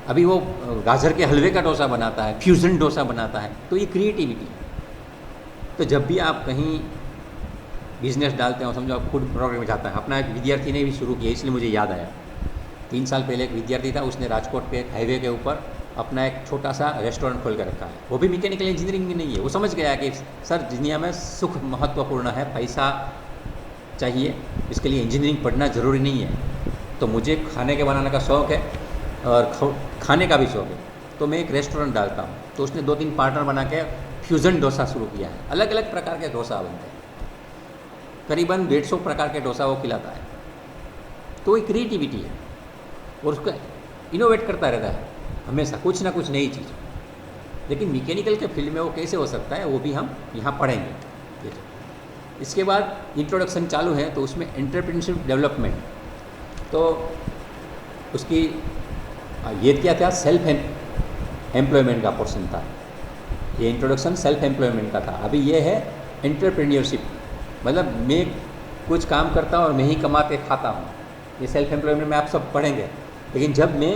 अभी वो गाजर के हलवे का डोसा बनाता है, फ्यूज़न डोसा बनाता है। तो ये क्रिएटिविटी है। तो जब भी आप कहीं बिजनेस डालते हो, समझो आप फूड प्रोग्राम में जाता है, अपना एक विद्यार्थी ने भी शुरू किया, इसलिए मुझे याद आया। 3 साल पहले एक विद्यार्थी था, उसने राजकोट पे हाईवे के ऊपर अपना एक छोटा सा रेस्टोरेंट खोल कर रखा है। वो भी मैकेनिकल इंजीनियरिंग में नहीं है, वो समझ गया कि सर दुनिया में सुख महत्वपूर्ण है, पैसा चाहिए, इसके लिए इंजीनियरिंग पढ़ना ज़रूरी नहीं है। तो मुझे खाने के बनाने का शौक़ है और खाने का भी शौक़ है, तो मैं एक रेस्टोरेंट डालता हूँ। तो उसने 2-3 पार्टनर बना के फ्यूज़न डोसा शुरू किया है। अलग अलग प्रकार के डोसा बनते हैं, करीबन 150 प्रकार के डोसा वो खिलाता है। तो ये क्रिएटिविटी है और उसका इनोवेट करता रहता है हमेशा, कुछ ना कुछ नई चीज़। लेकिन मैकेनिकल के फील्ड में वो कैसे हो सकता है, वो भी हम यहाँ पढ़ेंगे। इसके बाद इंट्रोडक्शन चालू है, तो उसमें एंटरप्रेन्योरशिप डेवलपमेंट, तो उसकी ये क्या था, सेल्फ एम्प्लॉयमेंट का पोर्शन था। ये इंट्रोडक्शन सेल्फ एम्प्लॉयमेंट का था। अभी ये है एंटरप्रेन्योरशिप, मतलब मैं कुछ काम करता हूँ और मैं ही कमा के खाता हूँ। ये सेल्फ एम्प्लॉयमेंट में आप सब पढ़ेंगे। लेकिन जब मैं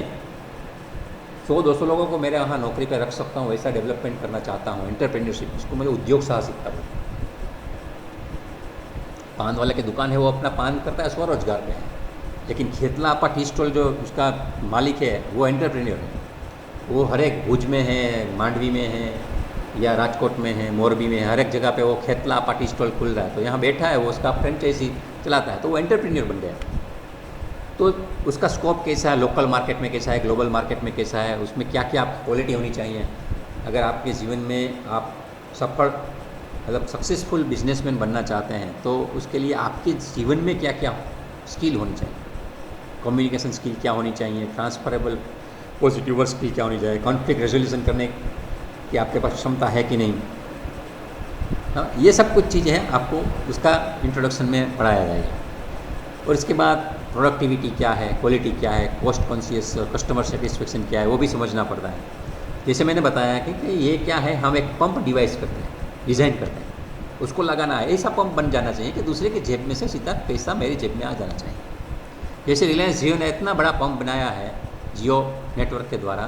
100-200 लोगों को मेरे यहाँ नौकरी पर रख सकता हूँ, वैसा डेवलपमेंट करना चाहता हूँ, एंटरप्रेन्योरशिप, उसको मैं उद्योग साहसिकता बोलता हूँ। पान वाले की दुकान है, वो अपना पान करता है, स्वरोजगार पे है। लेकिन खेतला आपा टी स्टॉल जो उसका मालिक है, वो एंटरप्रेन्योर है। वो हर एक भुज में है, मांडवी में है, या राजकोट में है, मोरबी में है, हर एक जगह पे वो खेतला आपा टी स्टॉल खुल रहा है। तो यहाँ बैठा है, वो उसका फ्रेंचाइजी चलाता है, तो वो एंटरप्रेन्योर बन गया। तो उसका स्कोप कैसा है, लोकल मार्केट में कैसा है, ग्लोबल मार्केट में कैसा है, उसमें क्या क्या क्वालिटी होनी चाहिए। अगर आपके जीवन में आप सफल मतलब सक्सेसफुल बिजनेसमैन बनना चाहते हैं, तो उसके लिए आपके जीवन में क्या क्या स्किल होनी चाहिए। कम्युनिकेशन स्किल क्या होनी चाहिए, ट्रांसफरेबल पॉजिटिव वर्क स्किल क्या होनी चाहिए, कॉन्फ्लिक्ट रेजोल्यूशन करने की आपके पास क्षमता है कि नहीं। हाँ, ये सब कुछ चीज़ें हैं, आपको उसका इंट्रोडक्शन में पढ़ाया जाएगा। और इसके बाद प्रोडक्टिविटी क्या है, क्वालिटी क्या है, कॉस्ट कॉन्शियस, कस्टमर सेटिस्फेक्शन क्या है, वो भी समझना पड़ता है। जैसे मैंने बताया कि ये क्या है, हम एक पंप डिवाइस करते हैं, डिज़ाइन करते हैं, उसको लगाना है। ऐसा पंप बन जाना चाहिए कि दूसरे के जेब में से सीधा पैसा मेरी जेब में आ जाना चाहिए। जैसे रिलायंस जियो ने इतना बड़ा पंप बनाया है जियो नेटवर्क के द्वारा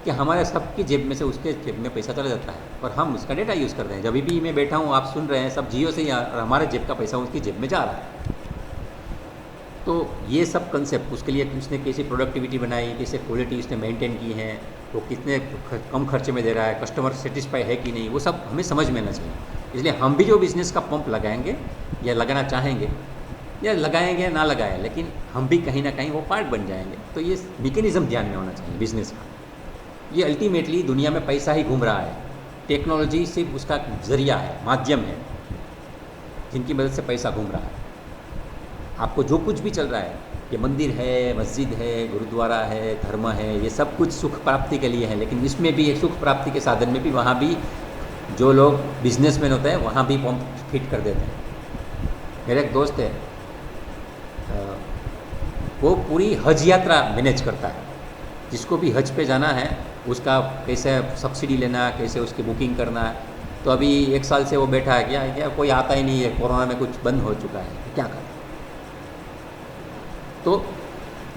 कि हमारे सबकी जेब में से उसके जेब में पैसा चला जाता है और हम उसका डेटा यूज़ करते हैं। जब भी मैं बैठा हूँ, आप सुन रहे हैं, सब जियो से ही और हमारे जेब का पैसा उसकी जेब में जा रहा है। तो ये सब कंसेप्ट, उसके लिए उसने कैसी प्रोडक्टिविटी बनाई, कैसे क्वालिटी उसने मेंटेन की है, वो कितने कम खर्चे में दे रहा है, कस्टमर सेटिस्फाई है कि नहीं, वो सब हमें समझ में आना चाहिए। इसलिए हम भी जो बिज़नेस का पंप लगाएंगे या लगाना चाहेंगे, या लगाएंगे ना लगाएं, लेकिन हम भी कहीं ना कहीं वो पार्ट बन जाएंगे। तो ये मैकेनिज़्म ध्यान में होना चाहिए बिज़नेस का। ये अल्टीमेटली दुनिया में पैसा ही घूम रहा है, टेक्नोलॉजी सिर्फ उसका ज़रिया है, माध्यम है, जिनकी मदद से पैसा घूम रहा है। आपको जो कुछ भी चल रहा है, ये मंदिर है, मस्जिद है, गुरुद्वारा है, धर्म है, ये सब कुछ सुख प्राप्ति के लिए है। लेकिन इसमें भी एक सुख प्राप्ति के साधन में भी वहाँ भी जो लोग बिजनेसमैन होते हैं, वहाँ भी पंप फिट कर देते हैं। मेरा एक दोस्त है, वो पूरी हज यात्रा मैनेज करता है। जिसको भी हज पे जाना है, उसका कैसे सब्सिडी लेना, कैसे उसकी बुकिंग करना है। तो अभी 1 साल से वो बैठा है, क्या कोई आता ही नहीं है, कोरोना में कुछ बंद हो चुका है, क्या करें। तो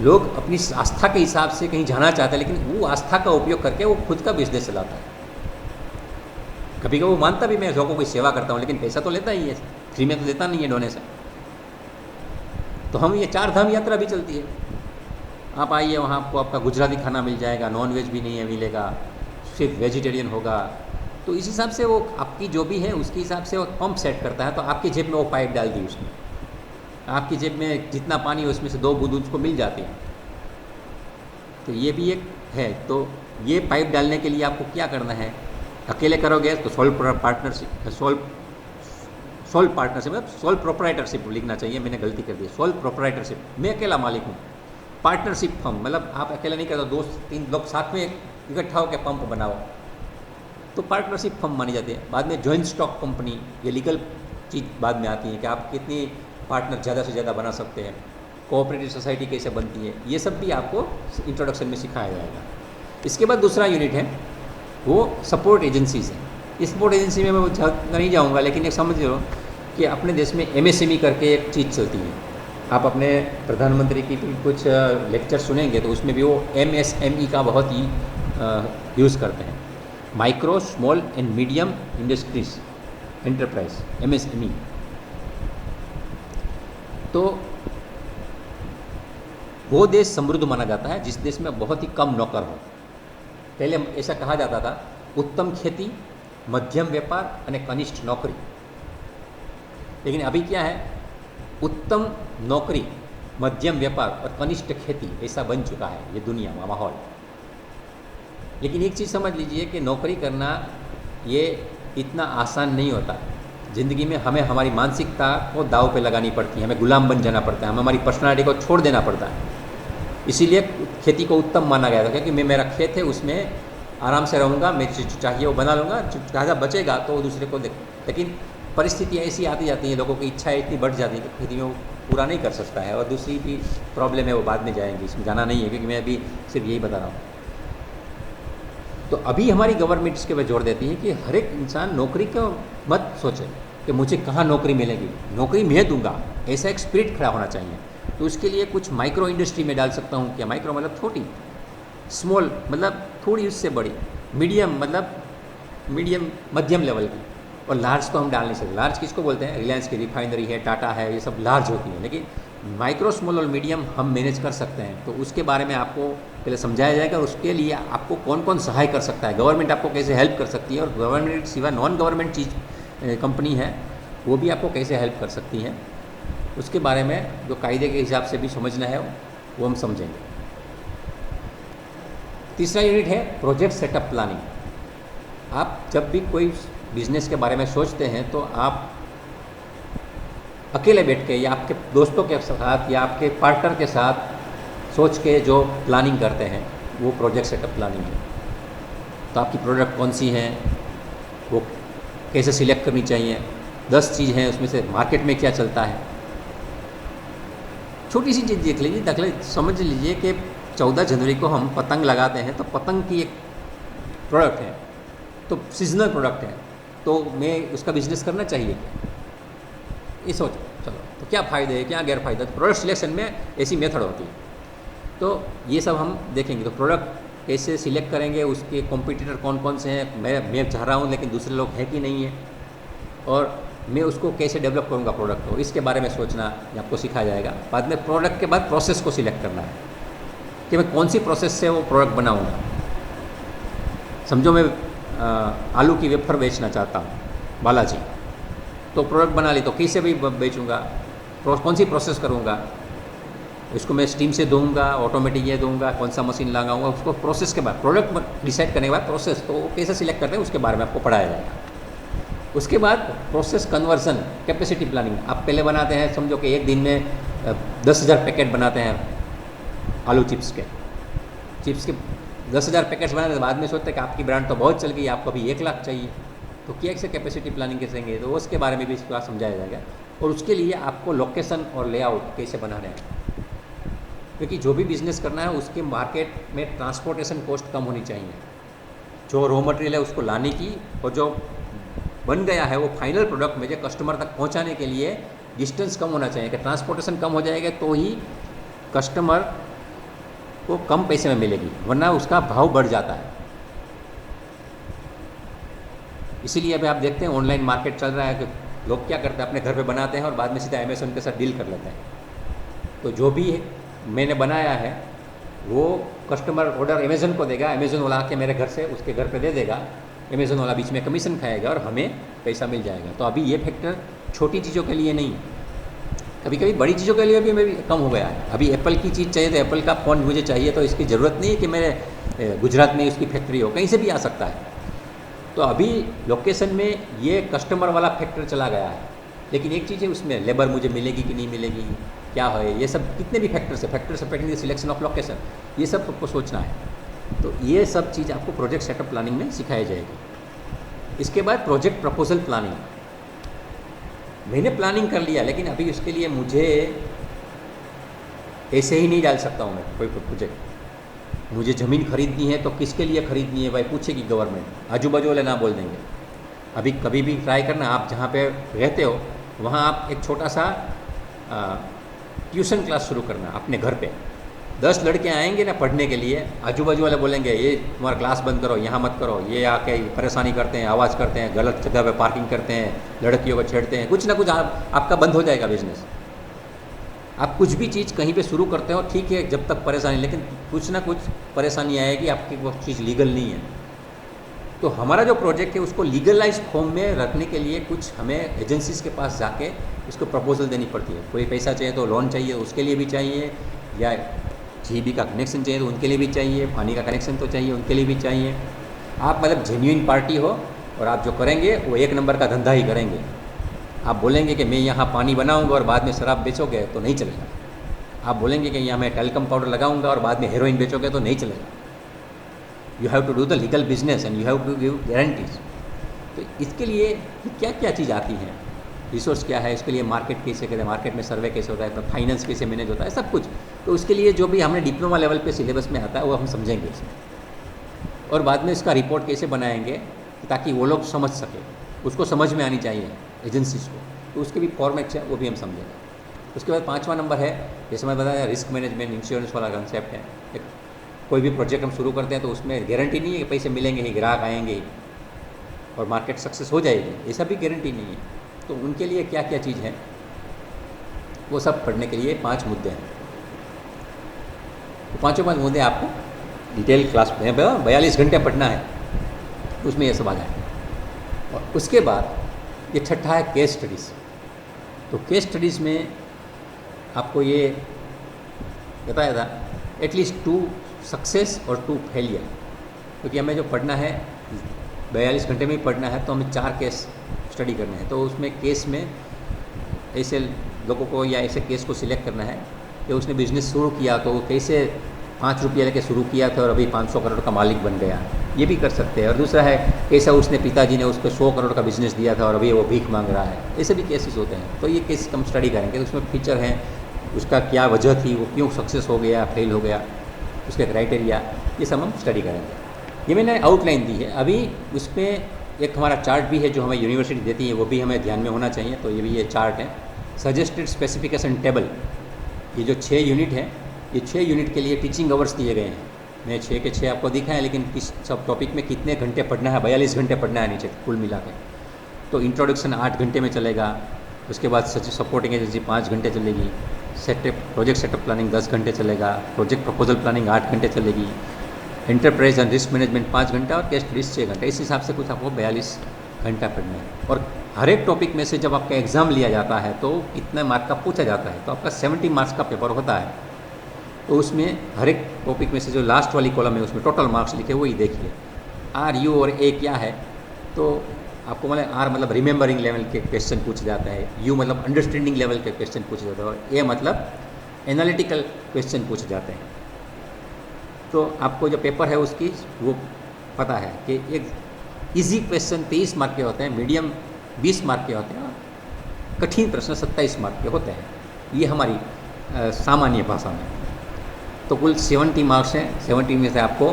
लोग अपनी आस्था के हिसाब से कहीं जाना चाहते हैं, लेकिन वो आस्था का उपयोग करके वो खुद का बिजनेस चलाता है। कभी कभी वो मानता भी मैं लोगों की सेवा करता हूँ, लेकिन पैसा तो लेता ही है, फ्री में तो देता नहीं है डोनेशन। तो हम ये 4 धाम यात्रा भी चलती है। आप आइए, वहाँ आपको आपका गुजराती खाना मिल जाएगा, नॉन वेज भी नहीं है मिलेगा, सिर्फ वेजिटेरियन होगा। तो इस हिसाब से वो आपकी जो भी है उसके हिसाब से वो पंप सेट करता है। तो आपकी जेब में वो पाइप डाल दी उसने, आपकी जेब में जितना पानी है उसमें से 2 बूंद उसको मिल जाती है। तो ये भी एक है। तो ये पाइप डालने के लिए आपको क्या करना है, अकेले करोगे तो सोल पार्टनरशिप, सोल मतलब सोल प्रोप्राइटरशिप लिखना चाहिए, मैंने गलती कर दी। सोल प्रोप्राइटरशिप, मैं अकेला मालिक हूँ। पार्टनरशिप फर्म मतलब आप अकेले नहीं करते, 2-3 लोग साथ में इकट्ठा होकर पंप बनाओ। तो पार्टनरशिप फर्म मानी जाती है। बाद में जॉइंट स्टॉक कंपनी, ये लीगल चीज़ बाद में आती है कि आप कितनी पार्टनर ज़्यादा से ज़्यादा बना सकते हैं, कोऑपरेटिव सोसाइटी कैसे बनती है, ये सब भी आपको इंट्रोडक्शन में सिखाया जाएगा। इसके बाद दूसरा यूनिट है वो सपोर्ट एजेंसीज है। इस सपोर्ट एजेंसी में मैं नहीं जाऊँगा, लेकिन एक समझ लो कि अपने देश में MSME करके एक चीज़ चलती है। आप अपने प्रधानमंत्री की भी कुछ लेक्चर सुनेंगे तो उसमें भी वो MSME का बहुत ही यूज़ करते हैं, micro small and medium industries enterprise, MSME। तो वो देश समृद्ध माना जाता है जिस देश में बहुत ही कम नौकर हो। पहले ऐसा कहा जाता था, उत्तम खेती, मध्यम व्यापार અને कनिष्ठ नौकरी। लेकिन अभी क्या है, उत्तम नौकरी, मध्यम व्यापार और कनिष्ठ खेती ऐसा बन चुका है ये दुनिया का माहौल। लेकिन एक चीज़ समझ लीजिए कि नौकरी करना ये इतना आसान नहीं होता। ज़िंदगी में हमें हमारी मानसिकता को दाव पे लगानी पड़ती है, हमें गुलाम बन जाना पड़ता है, हमें हमारी पर्सनालिटी को छोड़ देना पड़ता है। इसीलिए खेती को उत्तम माना गया था, क्योंकि मेरा खेत है, उसमें आराम से रहूँगा, मैं जो चाहिए वो बना लूँगा, ज़्यादा बचेगा तो वो दूसरे को दे। लेकिन परिस्थितियाँ ऐसी आती जाती हैं, लोगों की इच्छाएँ इतनी बढ़ जाती हैं कि खेती में वो पूरा नहीं कर सकता है। और दूसरी भी प्रॉब्लम है, वो बाद में जाएंगी, इसमें जाना नहीं है, क्योंकि मैं अभी सिर्फ यही बता रहा हूँ। तो अभी हमारी गवर्नमेंट इसके वजह जोर देती है कि हर एक इंसान नौकरी को मत सोचे कि मुझे कहाँ नौकरी मिलेगी, नौकरी मैं दूंगा, ऐसा एक स्पिरिट खड़ा होना चाहिए। तो उसके लिए कुछ माइक्रो इंडस्ट्री में डाल सकता हूँ। क्या माइक्रो मतलब छोटी, स्मॉल मतलब थोड़ी उससे बड़ी, मीडियम मतलब मीडियम मध्यम लेवल की, और लार्ज तो हम डाल नहीं सकते। लार्ज किसको बोलते हैं, रिलायंस की रिफाइनरी है, टाटा है, ये सब लार्ज होती है। लेकिन माइक्रो, स्मॉल और मीडियम हम मैनेज कर सकते हैं। तो उसके बारे में आपको पहले समझाया जाएगा, और उसके लिए आपको कौन कौन सहाय कर सकता है, गवर्नमेंट आपको कैसे हेल्प कर सकती है, और गवर्नमेंट सिवा नॉन गवर्नमेंट चीज़ कंपनी है वो भी आपको कैसे हेल्प कर सकती हैं, उसके बारे में जो कायदे के हिसाब से भी समझना है वो हम समझेंगे। तीसरा यूनिट है प्रोजेक्ट सेटअप प्लानिंग। आप जब भी कोई बिजनेस के बारे में सोचते हैं तो आप अकेले बैठ के या आपके दोस्तों के साथ या आपके पार्टनर के साथ सोच के जो प्लानिंग करते हैं वो प्रोजेक्ट सेटअप प्लानिंग है। तो आपकी प्रोडक्ट कौन सी हैं, वो कैसे सिलेक्ट करनी चाहिए, 10 चीज़ हैं उसमें से मार्केट में क्या चलता है। छोटी सी चीज़ देख लीजिए, दाखिले समझ लीजिए कि 14 जनवरी को हम पतंग लगाते हैं, तो पतंग की एक प्रोडक्ट है, तो सीजनल प्रोडक्ट है, तो मैं उसका बिजनेस करना चाहिए, ये सोचो। चलो, तो क्या फ़ायदे हैं, क्या गैर फायदा। तो प्रोडक्ट सिलेक्शन में ऐसी मेथड होती है, तो ये सब हम देखेंगे। तो प्रोडक्ट कैसे सिलेक्ट करेंगे, उसके कॉम्पिटिटर कौन कौन से हैं, मैं चाह रहा हूँ लेकिन दूसरे लोग हैं कि नहीं है, और मैं उसको कैसे डेवलप करूँगा प्रोडक्ट को, इसके बारे में सोचना आपको सिखाया जाएगा। बाद में प्रोडक्ट के बाद प्रोसेस को सिलेक्ट करना है कि मैं कौन सी प्रोसेस से वो प्रोडक्ट बनाऊँगा। समझो मैं आलू की वेफर बेचना चाहता हूँ बालाजी, तो प्रोडक्ट बना ली, तो कैसे भी बेचूँगा, कौन सी प्रोसेस करूँगा, इसको मैं स्टीम से दूंगा, ऑटोमेटिक ये दूंगा, कौन सा मशीन लगाऊंगा, उसको प्रोसेस के बाद प्रोडक्ट डिसाइड करने के बाद प्रोसेस, तो वो कैसे सिलेक्ट करते हैं उसके बारे में आपको पढ़ाया जाएगा। उसके बाद प्रोसेस कन्वर्जन, कैपेसिटी प्लानिंग। आप पहले बनाते हैं, समझो कि एक दिन में 10,000 पैकेट बनाते हैं आलू चिप्स के 10,000 पैकेट्स बनाते हैं, बाद में सोचते हैं कि आपकी ब्रांड तो बहुत चल गई, आपको अभी 1 लाख चाहिए, तो कैसे कैपेसिटी प्लानिंग करेंगे, तो उसके बारे में भी इसका समझाया जाएगा। और उसके लिए आपको लोकेशन और लेआउट कैसे बनाना है, क्योंकि जो भी बिज़नेस करना है उसके मार्केट में ट्रांसपोर्टेशन कॉस्ट कम होनी चाहिए। जो रॉ मटेरियल है उसको लाने की, और जो बन गया है वो फाइनल प्रोडक्ट मुझे कस्टमर तक पहुंचाने के लिए डिस्टेंस कम होना चाहिए, कि ट्रांसपोर्टेशन कम हो जाएगा तो ही कस्टमर को कम पैसे में मिलेगी, वरना उसका भाव बढ़ जाता है। इसीलिए अभी आप देखते हैं ऑनलाइन मार्केट चल रहा है कि लोग क्या करते हैं, अपने घर पे बनाते हैं और बाद में सीधा अमेज़न के साथ डील कर लेते हैं। तो जो भी मैंने बनाया है वो कस्टमर ऑर्डर अमेज़न को देगा, अमेज़न वाला आके मेरे घर से उसके घर पे दे देगा, अमेज़न वाला बीच में कमीशन खाएगा और हमें पैसा मिल जाएगा। तो अभी ये फैक्टर छोटी चीज़ों के लिए नहीं, कभी कभी बड़ी चीज़ों के लिए भी कम हो गया है। अभी एप्पल की चीज़ चाहिए तो एप्पल का फ़ोन मुझे चाहिए, तो इसकी ज़रूरत नहीं है कि मेरे गुजरात में उसकी फैक्ट्री हो, कहीं से भी आ सकता है। तो अभी लोकेशन में ये कस्टमर वाला फैक्टर चला गया है। लेकिन एक चीज़ है, उसमें लेबर मुझे मिलेगी कि नहीं मिलेगी, क्या है, ये सब कितने भी factors affecting the selection of location, ये सब आपको सोचना है। तो ये सब चीज़ आपको प्रोजेक्ट सेटअप प्लानिंग में सिखाई जाएगी। इसके बाद प्रोजेक्ट प्रपोजल प्लानिंग। मैंने प्लानिंग कर लिया, लेकिन अभी उसके लिए मुझे ऐसे ही नहीं डाल सकता हूँ मैं कोई प्रोजेक्ट। मुझे ज़मीन खरीदनी है तो किसके लिए खरीदनी है भाई पूछेगी गवर्नमेंट, आजू बाजू वाले ना बोल देंगे। अभी कभी भी ट्राई करना, आप जहाँ पे रहते हो वहाँ आप एक छोटा सा ट्यूशन क्लास शुरू करना अपने घर पे। 10 लड़के आएंगे ना पढ़ने के लिए, आजू बाजू वाले बोलेंगे ये तुम्हारा क्लास बंद करो, यहाँ मत करो, ये आके परेशानी करते हैं, आवाज़ करते हैं, गलत जगह पे पार्किंग करते हैं, लड़कियों को छेड़ते हैं, कुछ ना कुछ आपका बंद हो जाएगा बिजनेस। आप कुछ भी चीज़ कहीं पे शुरू करते हो ठीक है जब तक परेशानी, लेकिन कुछ ना कुछ परेशानी आएगी, आपकी वो चीज़ लीगल नहीं है। तो हमारा जो प्रोजेक्ट है उसको लीगलाइज फॉर्म में रखने के लिए कुछ हमें एजेंसीज़ के पास जाके उसको प्रपोजल देनी पड़ती है। कोई पैसा चाहिए तो लोन चाहिए उसके लिए भी चाहिए, या जीबी का कनेक्शन चाहिए तो उनके लिए भी चाहिए, पानी का कनेक्शन तो चाहिए उनके लिए भी चाहिए। आप मतलब जेन्युइन पार्टी हो और आप जो करेंगे वो एक नंबर का धंधा ही करेंगे। आप बोलेंगे कि मैं यहाँ पानी बनाऊंगा और बाद में शराब बेचोगे तो नहीं चलेगा। आप बोलेंगे कि यहाँ मैं टेलकम पाउडर लगाऊंगा और बाद में हेरोइन बेचोगे तो नहीं चलेगा। You have to do the legal business and you have to give guarantees. तो इसके लिए क्या क्या चीज़ आती है, रिसोर्स क्या है, इसके लिए मार्केट कैसे कहते हैं, मार्केट में सर्वे कैसे होता है, फाइनेंस कैसे मैनेज होता है, सब कुछ। तो उसके लिए जो भी हमने डिप्लोमा लेवल पे सिलेबस में आता है वो हम समझेंगे इसमें, और बाद में इसका रिपोर्ट कैसे बनाएंगे ताकि वो लोग समझ सके, उसको समझ में आनी चाहिए एजेंसीज को, तो उसके भी फॉर्मेट है वो भी हम समझेंगे। उसके बाद 5वां नंबर है, जैसे मैं बताया रिस्क मैनेजमेंट इंश्योरेंस वाला कंसेप्ट है। कोई भी प्रोजेक्ट हम शुरू करते हैं तो उसमें गारंटी नहीं है कि पैसे मिलेंगे ही, ग्राहक आएंगे ही और मार्केट सक्सेस हो जाएगी, ऐसा भी गारंटी नहीं है। तो उनके लिए क्या क्या चीज़ है वो सब पढ़ने के लिए 5 मुद्दे हैं। तो 5 मुद्दे आपको डिटेल क्लास में 42 घंटे पढ़ना है, उसमें ये सब आ जाए। और उसके बाद ये छठा है केस स्टडीज़। तो केस स्टडीज़ में आपको ये बताया था एटलीस्ट 2 सक्सेस और 2 फेलियर, क्योंकि हमें जो पढ़ना है 42 घंटे में ही पढ़ना है, तो हमें 4 केस स्टडी करने हैं। तो उसमें केस में ऐसे लोगों को या ऐसे केस को सिलेक्ट करना है कि उसने बिज़नेस शुरू किया तो कैसे 5 रुपये लेके शुरू किया था और अभी 500 करोड़ का मालिक बन गया, ये भी कर सकते हैं। और दूसरा है कैसा उसने पिताजी ने उसको 100 करोड़ का बिज़नेस दिया था और अभी वो भीख मांग रहा है, ऐसे भी केसेस होते हैं। तो ये केस हम स्टडी करेंगे, तो उसमें फीचर हैं, उसका क्या वजह थी, वो क्यों सक्सेस हो गया, फेल हो गया, उसके क्राइटेरिया, ये सब हम स्टडी करेंगे। ये मैंने आउटलाइन दी है। अभी उसमें एक हमारा चार्ट भी है जो हमें यूनिवर्सिटी देती है, वो भी हमें ध्यान में होना चाहिए। तो ये भी ये चार्ट है, सजेस्टेड स्पेसिफिकेशन टेबल। ये जो 6 यूनिट है, ये 6 यूनिट के लिए टीचिंग आवर्स दिए गए हैं। मैं 6 के 6 आपको दिखाएं, लेकिन किस सब टॉपिक में कितने घंटे पढ़ना है, 42 घंटे पढ़ना है नीचे कुल मिला के। तो इंट्रोडक्शन 8 घंटे में चलेगा, उसके बाद सपोर्टिंग एजेंसी 5 घंटे चलेगी, प्रोजेक्ट सेटअप प्लानिंग 10 घंटे चलेगा, प्रोजेक्ट प्रपोजल प्लानिंग 8 घंटे चलेगी, एंटरप्राइज एंड रिस्क मैनेजमेंट 5 घंटा और केस स्टडीज 6 घंटे। इस हिसाब से कुछ आपको 42 घंटा पढ़ना है। और हर एक टॉपिक में से जब आपका एग्ज़ाम लिया जाता है तो कितने मार्क का पूछा जाता है, तो आपका 70 मार्क्स का पेपर होता है। तो उसमें हर एक टॉपिक में से जो लास्ट वाली कॉलम है उसमें टोटल मार्क्स लिखे वही देखिए। आर यू और ए क्या है, तो आपको मतलब आर मतलब रिमेंबरिंग लेवल के क्वेश्चन पूछे जाते हैं, यू मतलब अंडरस्टैंडिंग लेवल के क्वेश्चन पूछे जाते हैं, और ए मतलब एनालिटिकल क्वेश्चन पूछे जाते हैं। तो आपको जो पेपर है उसकी वो पता है कि एक इजी क्वेश्चन 23 मार्क के होते हैं, मीडियम 20 मार्क के होते हैं, और कठिन प्रश्न 27 मार्क के होते हैं। ये हमारी सामान्य भाषा में। तो कुल 70 मार्क्स हैं, 70 में से आपको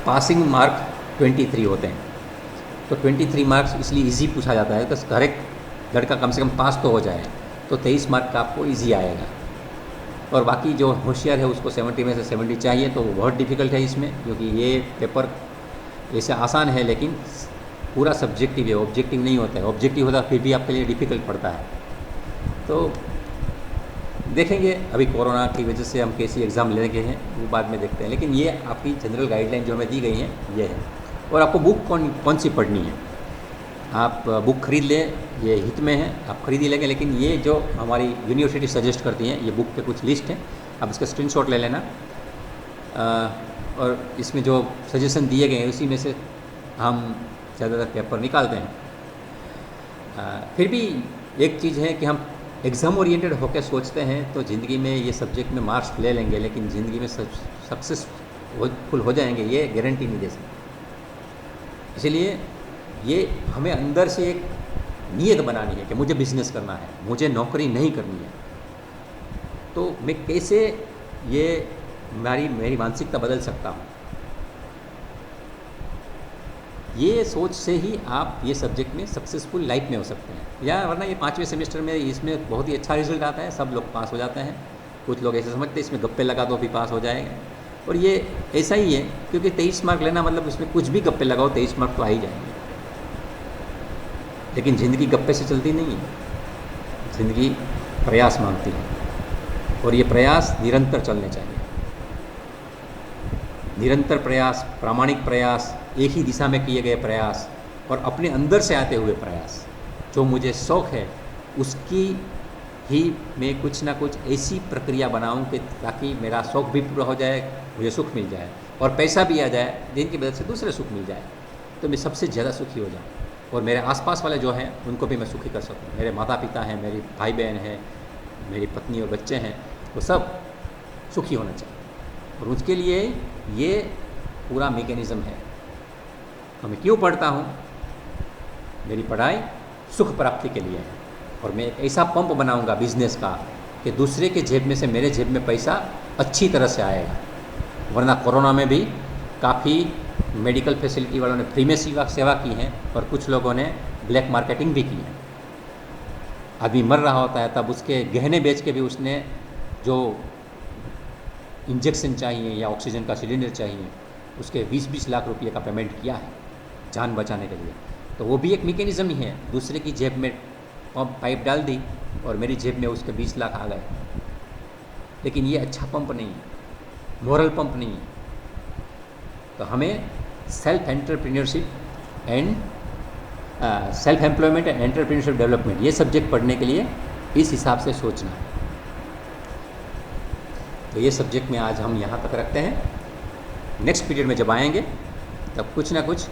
पासिंग मार्क 23 होते हैं। तो 23 मार्क्स इसलिए इजी पूछा जाता है, तो हर एक लड़का कम से कम पास तो हो जाए, तो 23 मार्क का आपको इजी आएगा। और बाकी जो होशियार है उसको 70 में से 70 चाहिए, तो वो बहुत डिफ़िकल्ट है इसमें, क्योंकि ये पेपर ऐसे आसान है लेकिन पूरा सब्जेक्टिव है, ऑब्जेक्टिव नहीं होता है। ऑब्जेक्टिव होता फिर भी आपके लिए डिफ़िकल्ट पड़ता है। तो देखेंगे अभी कोरोना की वजह से हम कैसी एग्ज़ाम लेके हैं वो बाद में देखते हैं, लेकिन ये आपकी जनरल गाइडलाइन जो हमें दी गई है ये है। और आपको बुक कौन सी पढ़नी है, आप बुक खरीद लें, ये हित में है, आप खरीद ही लेंगे। लेकिन ये जो हमारी यूनिवर्सिटी सजेस्ट करती है, ये बुक के कुछ लिस्ट है, आप इसका स्क्रीनशॉट ले लेना। और इसमें जो सजेशन दिए गए हैं उसी में से हम ज़्यादातर पेपर निकालते हैं। फिर भी एक चीज़ है कि हम एग्ज़ाम ओरिएंटेड होकर सोचते हैं तो ज़िंदगी में ये सब्जेक्ट में मार्क्स ले लेंगे, लेकिन ज़िंदगी में सक्सेसफुल हो जाएंगे ये गारंटी नहीं दे सकते। इसलिए ये हमें अंदर से एक नीयत बनानी है कि मुझे बिजनेस करना है, मुझे नौकरी नहीं करनी है। तो मैं कैसे ये मेरी मानसिकता बदल सकता हूँ, ये सोच से ही आप ये सब्जेक्ट में सक्सेसफुल लाइफ में हो सकते हैं। या वरना ये 5वें सेमेस्टर में इसमें बहुत ही अच्छा रिजल्ट आता है, सब लोग पास हो जाते हैं। कुछ लोग ऐसे समझते हैं इसमें गप्पे लगा दो भी पास हो जाएगा, और ये ऐसा ही है, क्योंकि 23 मार्क लेना मतलब उसमें कुछ भी गप्पे लगाओ 23 मार्क तो आ ही जाएंगे। लेकिन ज़िंदगी गप्पे से चलती नहीं है, ज़िंदगी प्रयास मांगती है, और ये प्रयास निरंतर चलने चाहिए। निरंतर प्रयास, प्रामाणिक प्रयास, एक ही दिशा में किए गए प्रयास, और अपने अंदर से आते हुए प्रयास। जो मुझे शौक़ है उसकी ही मैं कुछ ना कुछ ऐसी प्रक्रिया बनाऊं कि ताकि मेरा शौक़ भी पूरा हो जाए, मुझे सुख मिल जाए, और पैसा भी आ जाए जिनकी मदद से दूसरे सुख मिल जाए, तो मैं सबसे ज़्यादा सुखी हो जाऊँ, और मेरे आसपास वाले जो हैं उनको भी मैं सुखी कर सकूँ। मेरे माता पिता हैं, मेरी भाई बहन हैं, मेरी पत्नी और बच्चे हैं, वो सब सुखी होना चाहिए। और उसके लिए ये पूरा मैकेनिज़्म है। तो मैं क्यों पढ़ता हूँ? मेरी पढ़ाई सुख प्राप्ति के लिए है, और मैं एक ऐसा पंप बनाऊंगा बिजनेस का कि दूसरे के जेब में से मेरे जेब में पैसा अच्छी तरह से आएगा। वरना कोरोना में भी काफ़ी मेडिकल फैसिलिटी वालों ने फ्री में सेवा की है, और कुछ लोगों ने ब्लैक मार्केटिंग भी की है। आदमी मर रहा होता है तब उसके गहने बेच के भी उसने जो इंजेक्शन चाहिए या ऑक्सीजन का सिलेंडर चाहिए उसके 20-20 लाख रुपये का पेमेंट किया है जान बचाने के लिए। तो वो भी एक मैकेनिज़्म ही है, दूसरे की जेब में पंप पाइप डाल दी और मेरी जेब में उसके 20 लाख आ गए। लेकिन ये अच्छा पंप नहीं है, मोरल पंप नहीं है। तो हमें self entrepreneurship and self employment and entrepreneurship development, ये सब्जेक्ट पढ़ने के लिए इस हिसाब से सोचना है। तो ये सब्जेक्ट में आज हम यहाँ तक रखते हैं। नेक्स्ट पीरियड में जब आएंगे तब कुछ ना कुछ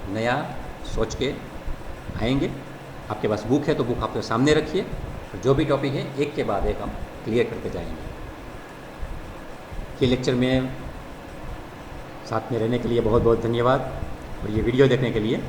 नया सोच के आएंगे। आपके पास बुक है तो बुक आपके सामने रखिए, जो भी टॉपिक है एक के बाद एक हम क्लियर करते जाएंगे। ये लेक्चर में साथ में रहने के लिए बहुत बहुत धन्यवाद, और ये वीडियो देखने के लिए